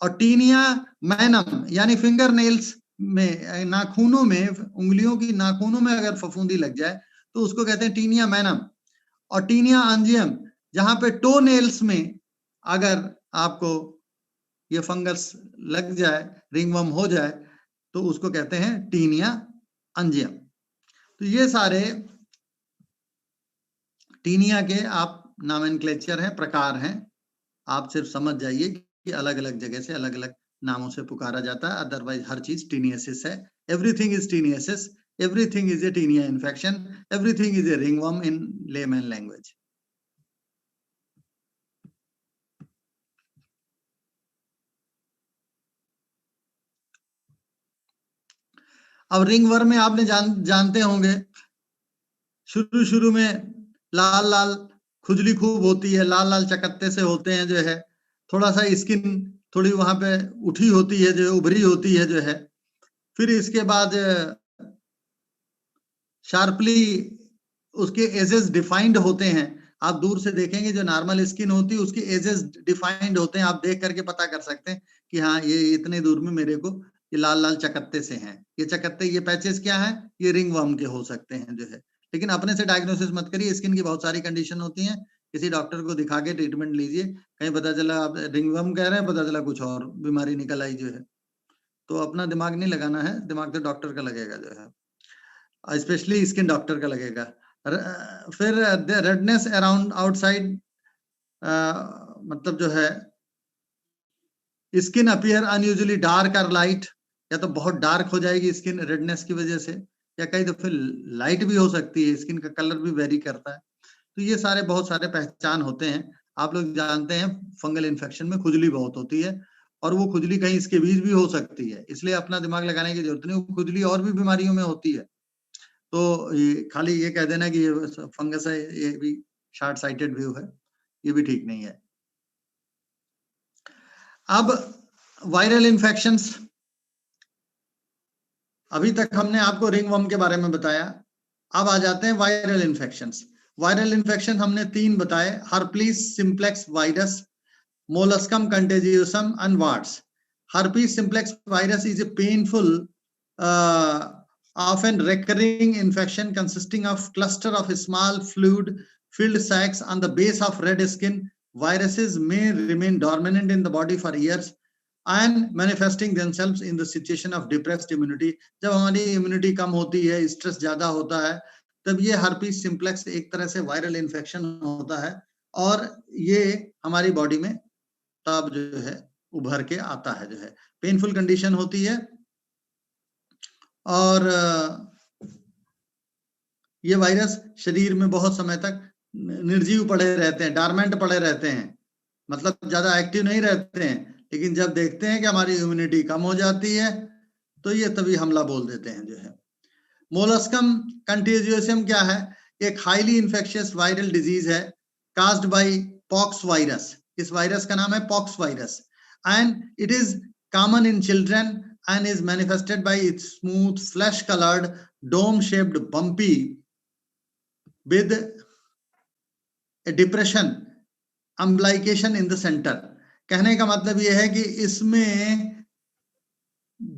और टीनिया मैनम, यानी फिंगर नेल्स में, नाखूनों में, उंगलियों की नाखूनों में अगर फफूंदी लग जाए तो उसको कहते हैं टीनिया मैनम। और टीनिया अंजियम, जहां पे टो नेल्स में अगर आपको ये फंगस लग जाए, रिंगवर्म हो जाए, तो उसको कहते हैं टीनिया अंजियम। तो ये सारे टीनिया के आप नॉमेनक्लेचर हैं, प्रकार हैं, आप सिर्फ समझ जाइए कि अलग अलग जगह से अलग अलग नामों से पुकारा जाता है, अदरवाइज हर चीज टीनियसिस है। Everything is tineasis, everything is a tinea infection, everything is a ringworm in layman language. अब रिंगवर्म में आपने जानते होंगे, शुरू में लाल लाल खुजली खूब होती है, लाल लाल चकत्ते से होते हैं जो है, थोड़ा सा स्किन थोड़ी वहां पे उठी होती है, जो उभरी होती है जो है। फिर इसके बाद शार्पली उसके एजेस डिफाइंड होते हैं, आप दूर से देखेंगे जो नॉर्मल स्किन होती है उसके एजेस डिफाइंड होते हैं, आप देख करके पता कर सकते हैं कि हाँ ये इतने दूर में मेरे को ये लाल लाल चकत्ते से हैं, ये चकत्ते, ये पैचेस क्या हैं, ये रिंगवर्म के हो सकते हैं जो है। लेकिन अपने से डायग्नोसिस मत करिए, स्किन की बहुत सारी कंडीशन होती हैं, किसी डॉक्टर को दिखा के ट्रीटमेंट लीजिए, कहीं पता चला आप रिंगवर्म कह रहे हैं, पता चला कुछ और बीमारी निकल आई जो है, तो अपना दिमाग नहीं लगाना है, दिमाग तो डॉक्टर का लगेगा जो है, स्पेशली स्किन डॉक्टर का लगेगा। फिर रेडनेस अराउंड आउटसाइड, मतलब जो है स्किन अपीयर अनयूजुअली डार्क और लाइट, या तो बहुत डार्क हो जाएगी स्किन रेडनेस की वजह से, या कई दफे लाइट भी हो सकती है, स्किन का कलर भी वेरी करता है। तो ये सारे बहुत सारे पहचान होते हैं। आप लोग जानते हैं फंगल इन्फेक्शन में खुजली बहुत होती है, और वो खुजली कहीं इसके बीच भी हो सकती है, इसलिए अपना दिमाग लगाने की जरूरत नहीं, वो खुजली और भी बीमारियों में होती है। तो ये खाली ये कह देना कि ये फंगस है, ये भी शॉर्ट साइटेड व्यू है, ये भी ठीक नहीं है। अब वायरल इन्फेक्शंस, अभी तक हमने आपको रिंगवर्म के बारे में बताया, अब आ जाते हैं वायरल इन्फेक्शंस। वायरल इन्फेक्शन हमने 3 बताए, herpes simplex virus, molluscum contagiosum and warts. Herpes simplex virus is a painful, often recurring infection consisting of cluster of small fluid-filled sacs on the base of red skin. Viruses may remain dormant in the body for years and manifesting themselves in the situation of depressed immunity. जब हमारी immunity कम होती है, stress ज्यादा होता है, तब ये herpes simplex एक तरह से वायरल इन्फेक्शन होता है, और ये हमारी बॉडी में तब जो है उभर के आता है, जो है पेनफुल कंडीशन होती है, और ये वायरस शरीर में बहुत समय तक निर्जीव पड़े रहते हैं, डॉर्मेंट पड़े रहते हैं, मतलब ज्यादा एक्टिव नहीं रहते हैं, लेकिन जब देखते हैं कि हमारी इम्यूनिटी कम हो जाती है तो ये तभी हमला बोल देते हैं, जो है। मोलस्कम कंटेजियोसम क्या है? एक हाईली इन्फेक्शियस वायरल डिजीज है कास्ड बाय पॉक्स वायरस। इस वायरस का नाम है pox virus, and it is common in children and is manifested by its smooth flesh colored dome shaped bumpy with a depression umbilication in the center। कहने का मतलब यह है कि इसमें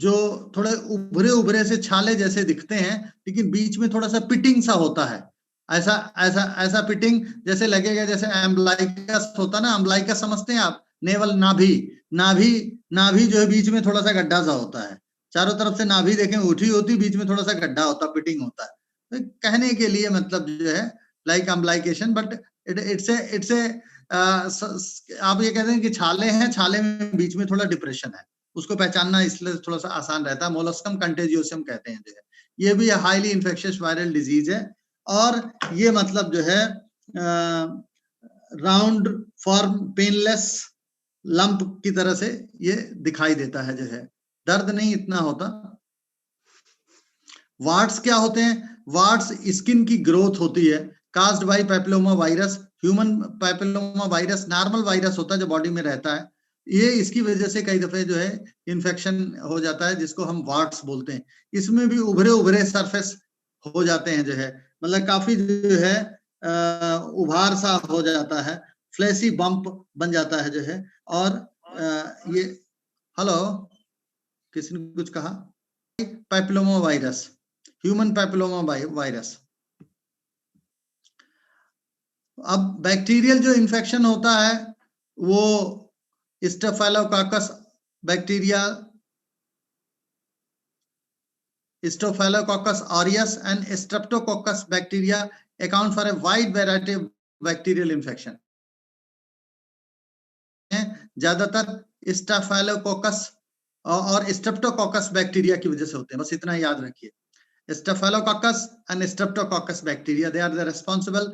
जो थोड़े उभरे उभरे से छाले जैसे दिखते हैं, लेकिन बीच में थोड़ा सा पिटिंग सा होता है, ऐसा ऐसा ऐसा पिटिंग जैसे लगेगा जैसे एम्ब्लाइकस होता ना, एम्ब्लाइकस समझते हैं आप, नेवल नाभि, नाभि नाभि जो है बीच में थोड़ा सा गड्ढा सा होता है, चारों तरफ से नाभि देखें उठी होती, बीच में थोड़ा सा गड्ढा होता, पिटिंग होता है। तो कहने के लिए मतलब जो है लाइक एम्ब्लाइकेशन, बट इट्स ए आप ये कहते हैं कि छाले हैं, छाले में बीच में थोड़ा डिप्रेशन है, उसको पहचानना इसलिए थोड़ा सा आसान रहता है। मोलस्कम कंटेजियोसम कहते हैं जो है, ये भी हाईली इन्फेक्शियस वायरल डिजीज है, और ये मतलब जो है राउंड फॉर्म पेनलेस लंप की तरह से ये दिखाई देता है, जो है दर्द नहीं इतना होता। वार्ड्स क्या होते हैं? वार्ड्स स्किन की ग्रोथ होती है caused bye papilloma virus. Human papilloma virus normal virus होता है जो बॉडी में रहता है, ये इसकी वजह से कई दफे जो है इन्फेक्शन हो जाता है, जिसको हम वार्ड्स बोलते हैं। इसमें भी उभरे उभरे सरफेस हो जाते हैं, जो है मतलब काफी जो है उभार सा हो जाता है, फ्लैसी बम्प बन जाता है, जो है। और ये हेलो, किसी ने कुछ कहा? Papilloma virus, human papilloma virus. अब बैक्टीरियल जो इन्फेक्शन होता है वो staphylococcus bacteria, Staphylococcus aureus and Streptococcus bacteria account for a wide variety of bacterial infection। ज्यादातर स्टेफाइलोकोकस और स्ट्रेप्टोकोकस बैक्टीरिया की वजह से होते हैं, बस इतना याद रखिए। Staphylococcus and Streptococcus bacteria, they are the responsible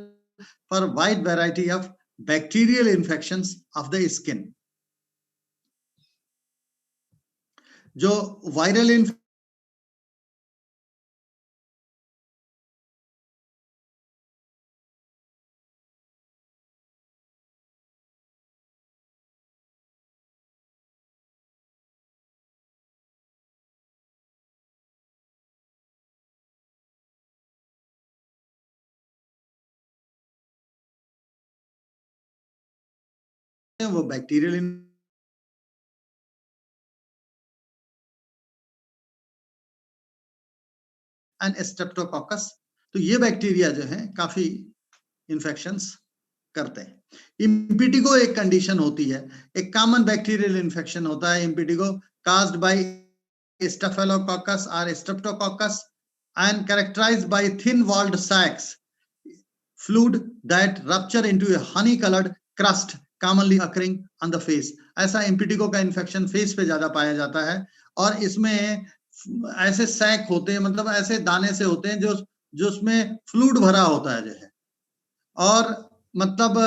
for wide variety of bacterial infections of the skin। जो वायरल वो बैक्टीरियल एंड स्ट्रेप्टोकोकस, तो ये बैक्टीरिया जो है काफी इन्फेक्शंस करते हैं। इम्पिटिगो एक कंडीशन होती है, एक कॉमन बैक्टीरियल इन्फेक्शन होता है इम्पिटिगो कास्ड बाय स्टेफाइलोकोकस और Streptococcus and characterized by thin-walled sacs, fluid that rupture into a honey-colored crust commonly occurring on the face। ऐसा इम्पिटिगो का इन्फेक्शन फेस पे ज्यादा पाया जाता है और इसमें ऐसे सैक होते हैं, मतलब ऐसे दाने से होते हैं जो उसमें फ्लूइड भरा होता है जो है, और मतलब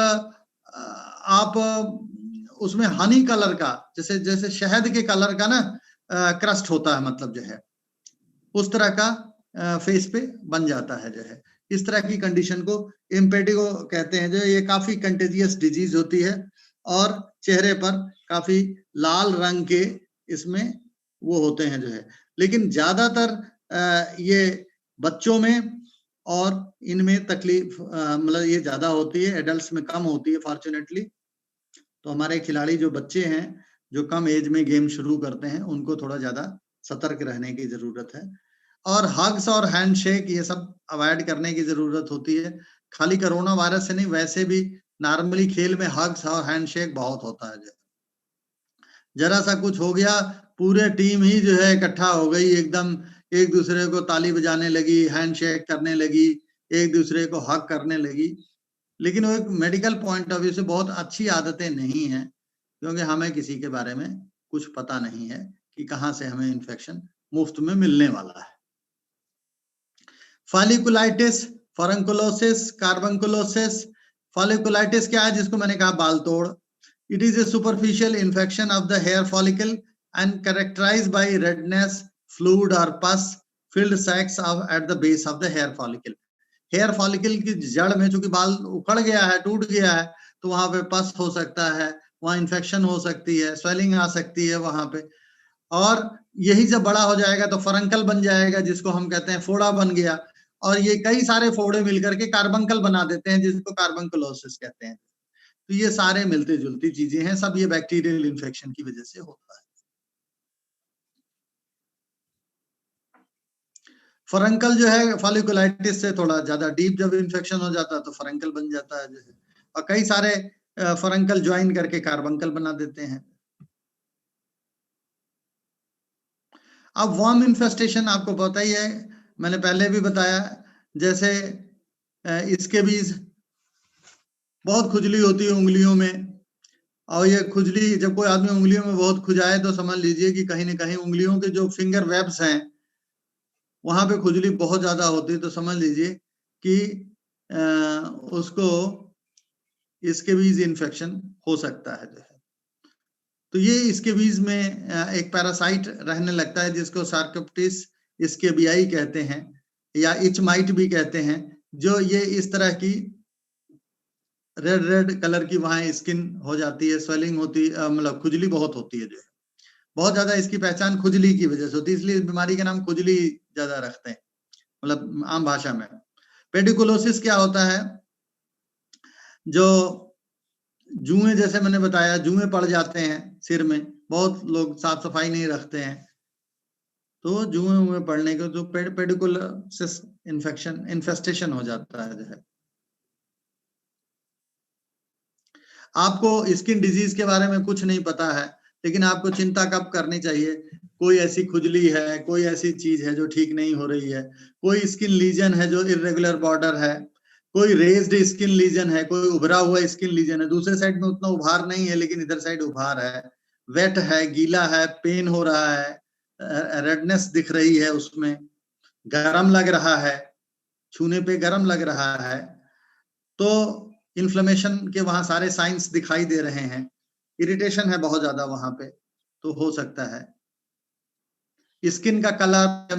आप उसमें हनी कलर का, जैसे जैसे शहद के कलर का ना क्रस्ट होता है, मतलब जो है उस तरह का फेस पे बन जाता है जो है। इस तरह की कंडीशन को इम्पेटिगो कहते हैं। जो ये काफी कंटेजियस डिजीज होती है और चेहरे पर काफी लाल रंग के इसमें वो होते हैं जो है, लेकिन ज्यादातर ये बच्चों में और इनमें तकलीफ मतलब ये ज्यादा होती है, एडल्ट्स में कम होती है फॉर्चुनेटली। तो हमारे खिलाड़ी जो बच्चे हैं जो कम एज में गेम शुरू करते हैं, उनको थोड़ा ज्यादा सतर्क रहने की जरूरत है। और हग्स और हैंडशेक ये सब अवॉइड करने की जरूरत होती है। खाली कोरोना वायरस से नहीं, वैसे भी नॉर्मली खेल में हग्स और हैंडशेक बहुत होता है। जरा सा कुछ हो गया, पूरे टीम ही जो है इकट्ठा हो गई, एकदम एक दूसरे को ताली बजाने लगी, हैंडशेक करने लगी, एक दूसरे को हग करने लगी। लेकिन वो एक मेडिकल पॉइंट ऑफ व्यू से बहुत अच्छी आदतें नहीं है, क्योंकि हमें किसी के बारे में कुछ पता नहीं है कि कहाँ से हमें इन्फेक्शन मुफ्त में मिलने वाला है। फॉलिकुलाइटिस, फॉरंकुलोसिस, कार्बंकुलोसिस। फॉलिकुलाइटिस क्या है? जिसको मैंने कहा बाल तोड़। It is a superficial infection of the hair follicle and characterized by redness, fluid or pus filled sacs at the base of the hair follicle. Hair follicle की जड़ में चूंकि बाल उखड़ गया है, टूट गया है, तो वहां पे पस हो सकता है, वहां इन्फेक्शन हो सकती है, स्वेलिंग आ सकती है वहां पे। और यही जब बड़ा हो जाएगा तो फरंकल बन जाएगा, जिसको हम कहते हैं फोड़ा बन गया, और ये कई सारे फोड़े मिलकर के कार्बंकल बना देते हैं, जिसको कार्बंकुलोसिस कहते हैं। तो ये सारे मिलते जुलती चीजें हैं, सब ये बैक्टीरियल इन्फेक्शन की वजह से होता है। फरंकल जो है फॉलिकुलाइटिस से थोड़ा ज्यादा डीप जब इन्फेक्शन हो जाता है तो फरंकल बन जाता है जैसे, और कई सारे फरंकल ज्वाइन करके कार्बंकल बना देते हैं। अब वर्म इन्फेस्टेशन आपको पता ही है, मैंने पहले भी बताया, जैसे इसके भी बहुत खुजली होती है उंगलियों में, और ये खुजली जब कोई आदमी उंगलियों में बहुत खुजाए तो समझ लीजिए कि कहीं ना कहीं उंगलियों के जो फिंगर वेब्स हैं वहां पे खुजली बहुत ज्यादा होती है, तो समझ लीजिए कि उसको इसके बीज इन्फेक्शन हो सकता है जो है। तो ये इसके बीज में एक पैरासाइट रहने लगता है, जिसको सार्कोप्टिस स्केबियाई कहते हैं, या इचमाइट भी कहते हैं, जो ये इस तरह की रेड रेड कलर की वहां स्किन हो जाती है, स्वेलिंग होती है, मतलब खुजली बहुत होती है जो है। बहुत ज्यादा इसकी पहचान खुजली की वजह से होती है, इसलिए इस बीमारी का नाम खुजली ज्यादा रखते हैं, मतलब आम भाषा में। पेडिकुलोसिस क्या होता है? जो जुएं, जैसे मैंने बताया, जुएं पड़ जाते हैं सिर में, बहुत लोग साफ सफाई नहीं रखते हैं, तो जुएं पड़ने के तो पेडिकुलोसिस इन्फेस्टेशन हो जाता है जो है। आपको स्किन डिजीज के बारे में कुछ नहीं पता है, लेकिन आपको चिंता कब करनी चाहिए? कोई ऐसी खुजली है, कोई ऐसी चीज है जो ठीक नहीं हो रही है, कोई स्किन लीजन है जो इरेगुलर बॉर्डर है, कोई रेज्ड स्किन लीजन है, कोई उभरा हुआ स्किन लीजन है, दूसरे साइड में उतना उभार नहीं है लेकिन इधर साइड उभार है, वेट है, गीला है, पेन हो रहा है, रेडनेस दिख रही है, उसमें गरम लग रहा है, छूने पे गरम लग रहा है, तो इन्फ्लेमेशन के वहां सारे साइंस दिखाई दे रहे हैं, इरिटेशन है बहुत ज्यादा वहां पे, तो हो सकता है। स्किन का कलर,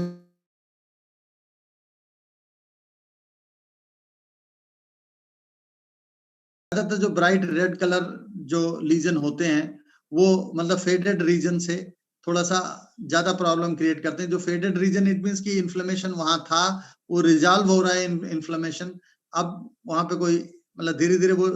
ज्यादातर जो ब्राइट रेड कलर जो लीजन होते हैं वो मतलब फेडेड रीजन से थोड़ा सा ज्यादा प्रॉब्लम क्रिएट करते हैं। जो फेडेड रीजन, इट मींस कि इन्फ्लेमेशन वहां था, वो रिजॉल्व हो रहा है इन्फ्लेमेशन, अब वहां पे कोई मतलब धीरे धीरे वो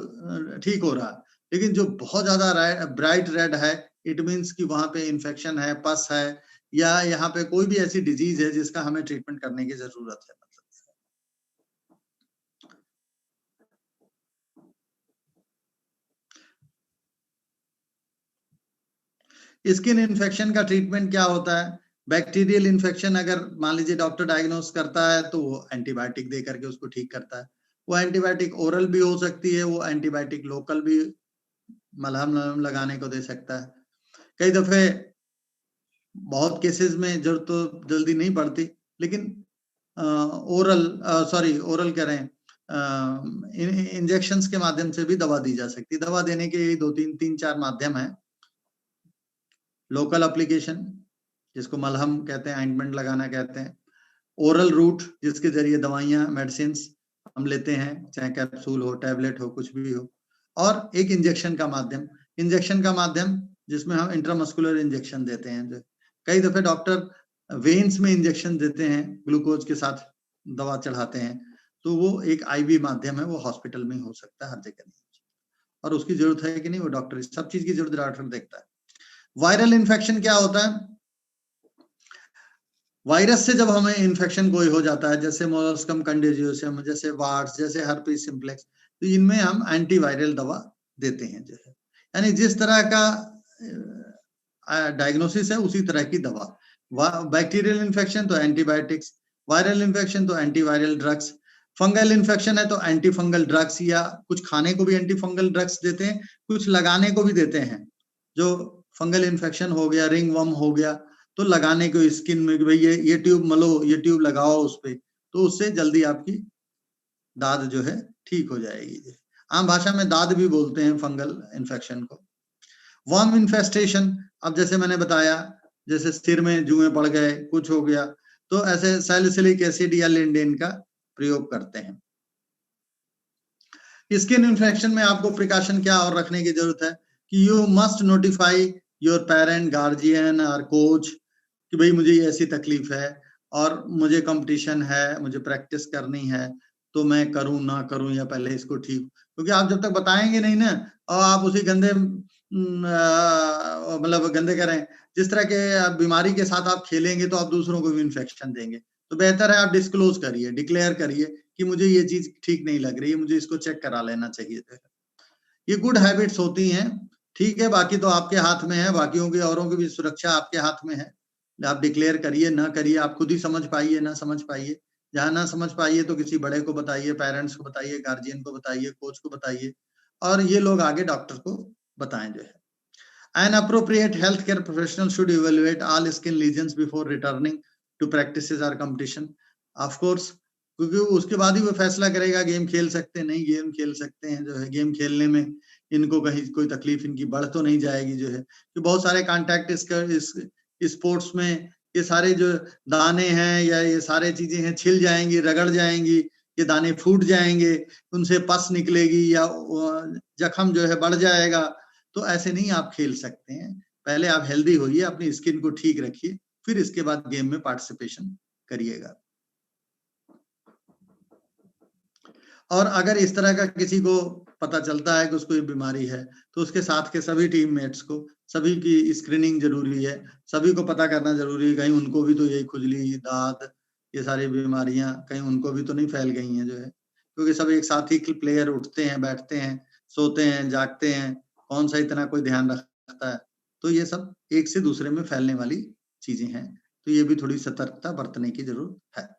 ठीक हो रहा है। लेकिन जो बहुत ज्यादा ब्राइट रेड है, इट मींस कि वहां पे इन्फेक्शन है, पस है, या यहाँ पे कोई भी ऐसी डिजीज है जिसका हमें ट्रीटमेंट करने की जरूरत है। स्किन इन्फेक्शन का ट्रीटमेंट क्या होता है? बैक्टीरियल इन्फेक्शन अगर मान लीजिए डॉक्टर डायग्नोस करता है तो वो एंटीबायोटिक दे करके उसको ठीक करता है। वो एंटीबायोटिक ओरल भी हो सकती है, वो एंटीबायोटिक लोकल भी मलहम लगाने को दे सकता है। कई दफे बहुत केसेस में जरूरत तो जल्दी नहीं पड़ती, लेकिन ओरल कह रहे हैं, इंजेक्शंस के माध्यम से भी दवा दी जा सकती है। दवा देने के यही 2-3-4 माध्यम है। लोकल एप्लीकेशन, जिसको मलहम कहते हैं, ऑइंटमेंट लगाना कहते हैं। ओरल रूट, जिसके जरिए दवाइयां, मेडिसिन हम लेते हैं, चाहे कैप्सूल हो, टैबलेट हो, कुछ भी हो। और एक इंजेक्शन का माध्यम जिसमें हम इंट्रामस्कुलर इंजेक्शन देते हैं। जो कई दफे डॉक्टर वेन्स में इंजेक्शन देते हैं, ग्लूकोज के साथ दवा चढ़ाते हैं, तो वो एक आईवी माध्यम है, वो हॉस्पिटल में हो सकता है, हर जगह नहीं। और उसकी जरूरत है कि नहीं, वो डॉक्टर, सब चीज की जरूरत डॉक्टर देखता है। वायरल इन्फेक्शन क्या होता है? वायरस से जब हमें इन्फेक्शन कोई हो जाता है, जैसे मोलस्कम कंटेजियोसम, जैसे वार्ड्स, जैसे हर्पीस सिम्प्लेक्स, तो इनमें हम एंटीवायरल दवा देते हैं। जो है यानी जिस तरह का डायग्नोसिस है उसी तरह की दवा। बैक्टीरियल इन्फेक्शन तो एंटीबायोटिक्स, वायरल इन्फेक्शन तो एंटीवायरल ड्रग्स, फंगल इन्फेक्शन है तो एंटी फंगल ड्रग्स, या कुछ खाने को भी एंटी फंगल ड्रग्स देते हैं, कुछ लगाने को भी देते हैं। जो फंगल इन्फेक्शन हो गया, रिंग वर्म हो गया, तो लगाने को स्किन में कि भाई ये ट्यूब मलो, ये ट्यूब लगाओ उस पे, तो उससे जल्दी आपकी दाद जो है ठीक हो जाएगी। आम भाषा में दाद भी बोलते हैं फंगल इन्फेक्शन को। वर्म इन्फेस्टेशन, अब जैसे मैंने बताया, जैसे सिर में जुएं पड़ गए, कुछ हो गया, तो ऐसे सैलिसिलिक एसिड या लिंडेन का प्रयोग करते हैं। स्किन इन्फेक्शन में आपको प्रिकॉशन क्या और रखने की जरूरत है कि you must notify your parent, guardian और कोच कि भाई मुझे ये ऐसी तकलीफ है और मुझे कंपटीशन है, मुझे प्रैक्टिस करनी है, तो मैं करूं ना करूं या पहले इसको ठीक, क्योंकि आप जब तक बताएंगे नहीं ना, और आप उसी गंदे मतलब गंदे कह रहे हैं, जिस तरह के बीमारी के साथ आप खेलेंगे तो आप दूसरों को भी इन्फेक्शन देंगे। तो बेहतर है आप डिस्क्लोज करिए, डिक्लेयर करिए कि मुझे ये चीज ठीक नहीं लग रही है, मुझे इसको चेक करा लेना चाहिए। ये गुड हैबिट्स होती हैं, ठीक है, बाकी तो आपके हाथ में है, बाकियों की औरों की भी सुरक्षा आपके हाथ में है। आप डिक्लेयर करिए ना करिए, आप खुद ही समझ पाइए ना समझ पाइए, जहां ना समझ पाइए तो किसी बड़े को बताइए, पेरेंट्स को बताइए, गार्जियन को बताइए, कोच को बताइए, और ये लोग आगे डॉक्टर को बताएं। जो है An appropriate healthcare professional should evaluate all skin lesions before returning to practices or competition. Of course, क्योंकि उसके बाद ही वो फैसला करेगा गेम खेल सकते हैं, नहीं गेम खेल सकते हैं। जो है गेम खेलने में इनको कहीं कोई तकलीफ इनकी बढ़ तो नहीं जाएगी। जो है कि बहुत सारे कॉन्टैक्ट इस स्पोर्ट्स में ये सारे जो दाने हैं या ये सारे चीजें हैं छिल जाएंगी, रगड़ जाएंगी, ये दाने फूट जाएंगे, उनसे पस निकलेगी या जख्म जो है बढ़ जाएगा। तो ऐसे नहीं आप खेल सकते हैं। पहले आप हेल्दी होइए, अपनी स्किन को ठीक रखिए, फिर इसके बाद गेम में पार्टिसिपेशन करिएगा। और अगर इस तरह का किसी को पता चलता है कि उसको ये बीमारी है, तो उसके साथ के सभी टीममेट्स को, सभी की स्क्रीनिंग जरूरी है, सभी को पता करना जरूरी है, कहीं उनको भी तो यही खुजली, दाद, ये सारी बीमारियां कहीं उनको भी तो नहीं फैल गई हैं। जो है क्योंकि सब एक साथ ही प्लेयर उठते हैं, बैठते हैं, सोते हैं, जागते हैं, कौन सा इतना कोई ध्यान रखता है। तो ये सब एक से दूसरे में फैलने वाली चीजें हैं, तो ये भी थोड़ी सतर्कता बरतने की जरूरत है।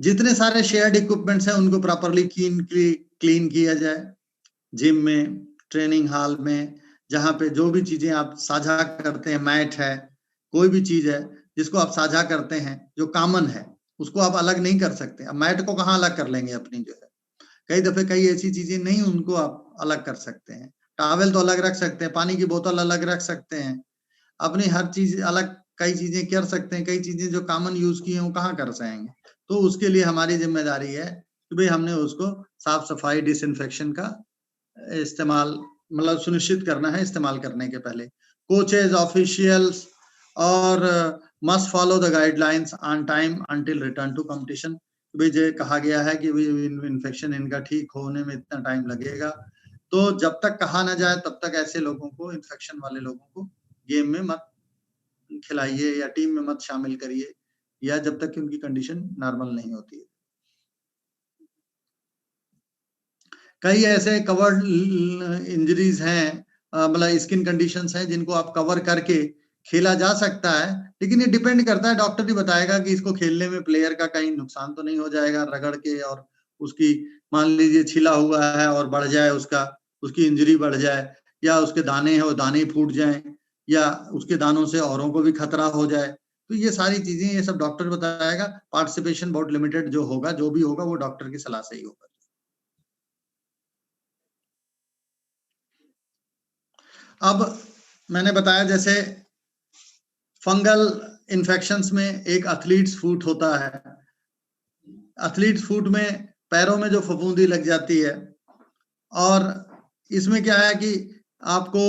जितने सारे शेयर्ड इक्विपमेंट्स हैं उनको प्रॉपरली क्लीन किया जाए। जिम में, ट्रेनिंग हॉल में, जहाँ पे जो भी चीजें आप साझा करते हैं, मैट है, कोई भी चीज है जिसको आप साझा करते हैं, जो कॉमन है, उसको आप अलग नहीं कर सकते। अब मैट को कहाँ अलग कर लेंगे अपनी। जो है कई दफे कई ऐसी चीजें नहीं उनको आप अलग कर सकते हैं। टॉवेल तो अलग रख सकते हैं, पानी की बोतल अलग रख सकते हैं, अपनी हर चीज अलग, कई चीजें कर सकते हैं, कई चीजें जो कॉमन यूज की हैं वो कहाँ कर सकेंगे। तो उसके लिए हमारी जिम्मेदारी है कि भाई हमने उसको साफ सफाई, डिसइंफेक्शन का इस्तेमाल मतलब सुनिश्चित करना है इस्तेमाल करने के पहले। कोचेज, ऑफिशियल्स और must follow the guidelines on time until return to competition. भाई जो कहा गया है कि इन्फेक्शन इनका ठीक होने में इतना टाइम लगेगा, तो जब तक कहा ना जाए तब तक ऐसे लोगों को, इन्फेक्शन वाले लोगों को गेम में मत खिलाइए या टीम में मत शामिल करिए, या जब तक कि उनकी कंडीशन नॉर्मल नहीं होती है। कई ऐसे कवर्ड इंजरीज हैं, मतलब स्किन कंडीशंस हैं जिनको आप कवर करके खेला जा सकता है, लेकिन ये डिपेंड करता है, डॉक्टर ही बताएगा कि इसको खेलने में प्लेयर का कहीं नुकसान तो नहीं हो जाएगा रगड़ के, और उसकी मान लीजिए छिला हुआ है और बढ़ जाए उसका, उसकी इंजरी बढ़ जाए, या उसके दाने हैं वो दाने फूट जाएं, या उसके दानों से औरों को भी खतरा हो जाए। तो ये सारी चीजें ये सब डॉक्टर बताएगा। पार्टिसिपेशन बहुत लिमिटेड जो होगा, जो भी होगा वो डॉक्टर की सलाह से ही होगा। अब मैंने बताया जैसे फंगल इन्फेक्शंस में एक एथलीट्स फुट होता है। एथलीट्स फुट में पैरों में जो फफूंदी लग जाती है, और इसमें क्या है कि आपको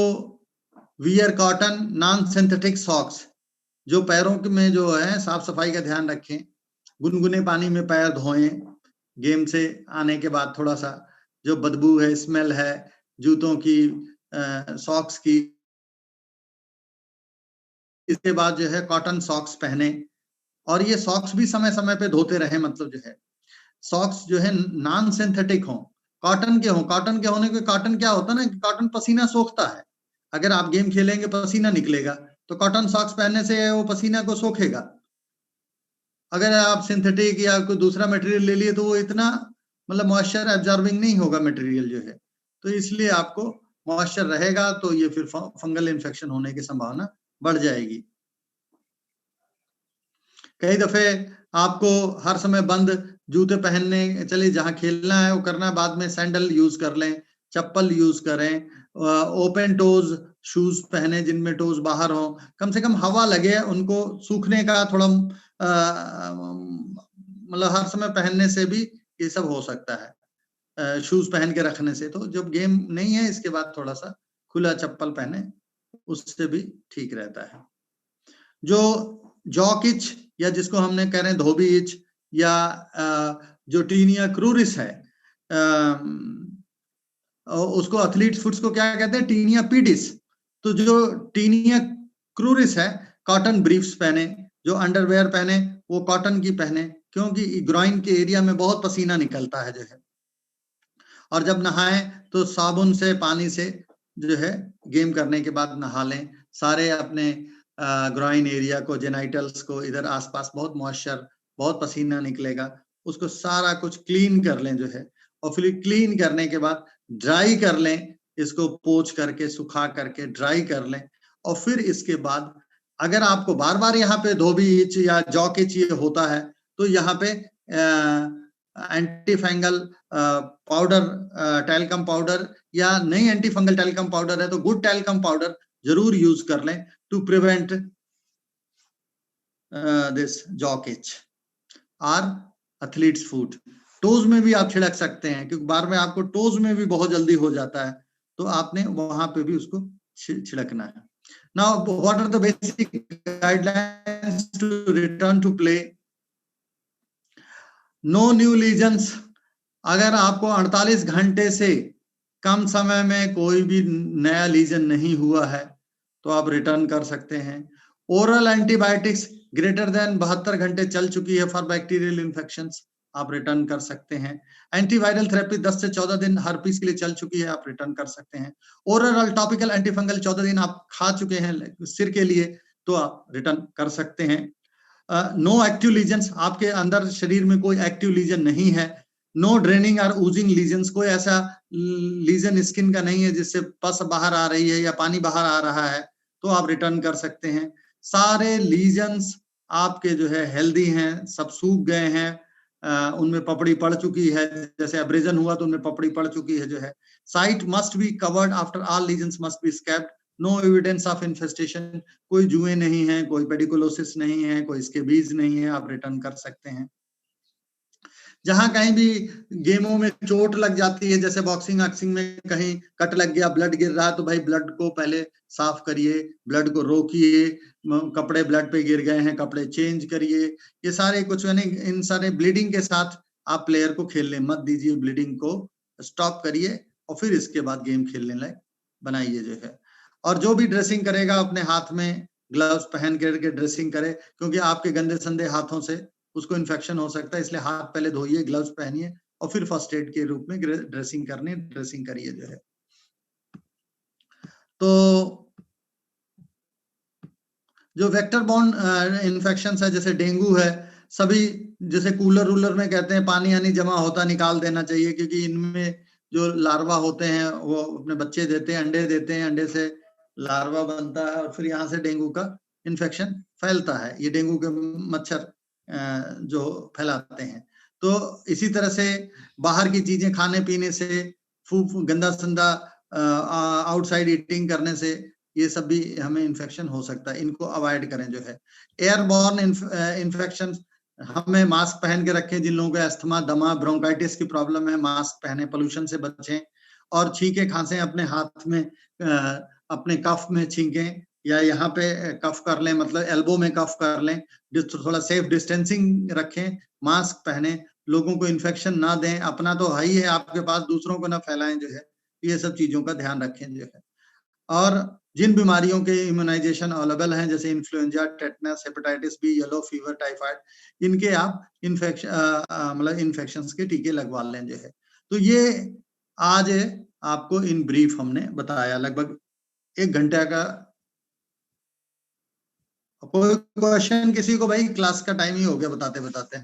wear cotton non synthetic socks, जो पैरों में जो है साफ सफाई का ध्यान रखें, गुनगुने पानी में पैर धोएं, गेम से आने के बाद थोड़ा सा जो बदबू है, स्मेल है जूतों की, सॉक्स की, इसके बाद जो है कॉटन सॉक्स पहने, और ये सॉक्स भी समय समय पे धोते रहे। मतलब जो है सॉक्स जो है नॉन सिंथेटिक हो, कॉटन के हो। कॉटन के होने के कॉटन क्या होता है ना कि कॉटन पसीना सोखता है। अगर आप गेम खेलेंगे पसीना निकलेगा, तो कॉटन सॉक्स पहनने से वो पसीना को सोखेगा। अगर आप सिंथेटिक या कोई दूसरा मटेरियल ले लिए तो वो इतना मतलब मॉइस्चर एब्जॉर्बिंग नहीं होगा मटेरियल जो है, तो इसलिए आपको मॉइस्चर रहेगा तो ये फिर फंगल इन्फेक्शन होने की संभावना बढ़ जाएगी। कई दफे आपको हर समय बंद जूते पहनने, चलिए जहां खेलना है वो करना है, बाद में सैंडल यूज कर लें, चप्पल यूज करें, ओपन टोज शूज पहने जिनमें टोज बाहर हो, कम से कम हवा लगे, उनको सूखने का थोड़ा मतलब हर समय पहनने से भी ये सब हो सकता है। शूज पहन के रखने से, तो जब गेम नहीं है इसके बाद थोड़ा सा खुला चप्पल पहने, उससे भी ठीक रहता है। जो जॉक इच या जिसको हमने कह रहे हैं धोबी इच, या जो टीनिया क्रूरिस है, उसको एथलीट फुट्स को क्या कहते हैं, टीनिया पीडिस। तो जो टीनिया क्रूरिस है, कॉटन ब्रीफ्स पहने, जो अंडरवेयर पहने वो कॉटन की पहने, क्योंकि ग्रॉइन के एरिया में बहुत पसीना निकलता है जो है। और जब नहाएं तो साबुन से, पानी से जो है गेम करने के बाद नहा लें। सारे अपने ग्रॉइन एरिया को, जेनाइटल्स को, इधर आसपास बहुत मॉइस्चर, बहुत पसीना निकलेगा, उसको सारा कुछ क्लीन कर लें जो है। और फिर क्लीन करने के बाद ड्राई कर लें, इसको पोंछ करके, सुखा करके ड्राई कर लें। और फिर इसके बाद अगर आपको बार बार यहाँ पे धोबी इच या जॉक इच ये होता है, तो यहाँ पे anti fungal powder, talcum powder, या नहीं एंटी फंगल टैल्कम पाउडर है तो गुड टैल्कम पाउडर जरूर यूज कर लें to prevent this jock itch और एथलीट्स फुट। टोज में भी आप छिड़क सकते हैं, क्योंकि बार में आपको टोज में भी बहुत जल्दी हो जाता है, तो आपने वहां पे भी उसको छिड़कना है। Now what are the basic guidelines to return to play? No new lesions. अगर आपको 48 घंटे से कम समय में कोई भी नया लीजन नहीं हुआ है तो आप रिटर्न कर सकते हैं। ओरल एंटीबायोटिक्स ग्रेटर देन 72 घंटे चल चुकी है फॉर बैक्टीरियल इन्फेक्शंस, आप रिटर्न कर सकते हैं। एंटीवायरल थेरेपी 10 से 14 दिन हर्पीस के लिए चल चुकी है, आप रिटर्न कर सकते हैं। ओरल टॉपिकल एंटीफंगल 14 दिन आप खा चुके हैं सिर के लिए, तो आप रिटर्न कर सकते हैं। नो एक्टिव लीजन्स, आपके अंदर शरीर में कोई एक्टिव लीजन नहीं है। नो ड्रेनिंग और ऊजिंग लीजन्स, कोई ऐसा लीजन स्किन का नहीं है जिससे पस बाहर आ रही है या पानी बाहर आ रहा है, तो आप रिटर्न कर सकते हैं। सारे लीजन्स आपके जो है हेल्दी हैं, सब सूख गए हैं, उनमें पपड़ी पड़ चुकी है, जैसे एब्रेजन हुआ तो उनमें पपड़ी पड़ चुकी है जो है। Site must be covered after all lesions must be scabbed. No evidence of infestation, कोई जुए नहीं है, कोई पेडिकुलोसिस नहीं है, कोई स्केबीज नहीं है, आप रिटर्न कर सकते हैं। जहां कहीं भी गेमों में चोट लग जाती है, जैसे बॉक्सिंग वॉक्सिंग में कहीं कट लग गया, ब्लड गिर रहा है, तो भाई ब्लड को पहले साफ करिए, ब्लड को रोकिए, कपड़े ब्लड पे गिर गए हैं कपड़े चेंज करिए। ये सारे कुछ यानी इन सारे ब्लीडिंग के साथ आप प्लेयर को खेलने मत दीजिए, ब्लीडिंग को स्टॉप करिए और फिर इसके बाद गेम खेलने लायक बनाइए जो है। और जो भी ड्रेसिंग करेगा अपने हाथ में ग्लव्स पहन करके ड्रेसिंग करे, क्योंकि आपके गंदे संदे हाथों से उसको इन्फेक्शन हो सकता है, इसलिए हाथ पहले धोइए, ग्लव्स पहनिए और फिर फर्स्ट एड के रूप में ड्रेसिंग करिए जो है। तो जो वेक्टर बॉर्न इन्फेक्शंस है, जैसे डेंगू है, सभी जैसे कूलर वूलर में कहते हैं पानी यानी जमा होता निकाल देना चाहिए, क्योंकि इनमें जो लार्वा होते हैं वो अपने बच्चे देते हैं, अंडे से लार्वा बनता है और फिर यहाँ से डेंगू का इन्फेक्शन फैलता है। ये डेंगू के मच्छर जो फैलाते हैं। तो इसी तरह से बाहर की चीजें खाने पीने से, गंदा संदा आउटसाइड ईटिंग करने से ये सब भी हमें इन्फेक्शन हो सकता है। इनको अवॉइड करें। जो है एयरबॉर्न इन्फेक्शन, हमें मास्क पहन के रखें। जिन लोगों को अस्थमा, दमा, ब्रोंकाइटिस की प्रॉब्लम है, मास्क पहने, पोल्यूशन से बचें। और छींके खांसे अपने हाथ में, अपने कफ में छींकें या यहाँ पे कफ कर लें, मतलब एल्बो में कफ कर लें। थोड़ा सेफ डिस्टेंसिंग रखें, मास्क पहने, लोगों को इन्फेक्शन ना दें। अपना तो है ही है आपके पास, दूसरों को ना फैलाएं। जो है ये सब चीजों का ध्यान रखें। जो है और जिन बीमारियों के इम्यूनाइजेशन अवेलेबल हैं, जैसे influenza, tetanus, hepatitis B, yellow fever, typhoid, इनके आप इन्फेक्शंस के टीके लगवा लें। जो है तो ये आज आपको इन ब्रीफ हमने बताया, लगभग 1 घंटे का। कोई क्वेश्चन किसी को? भाई क्लास का टाइम ही हो गया बताते बताते।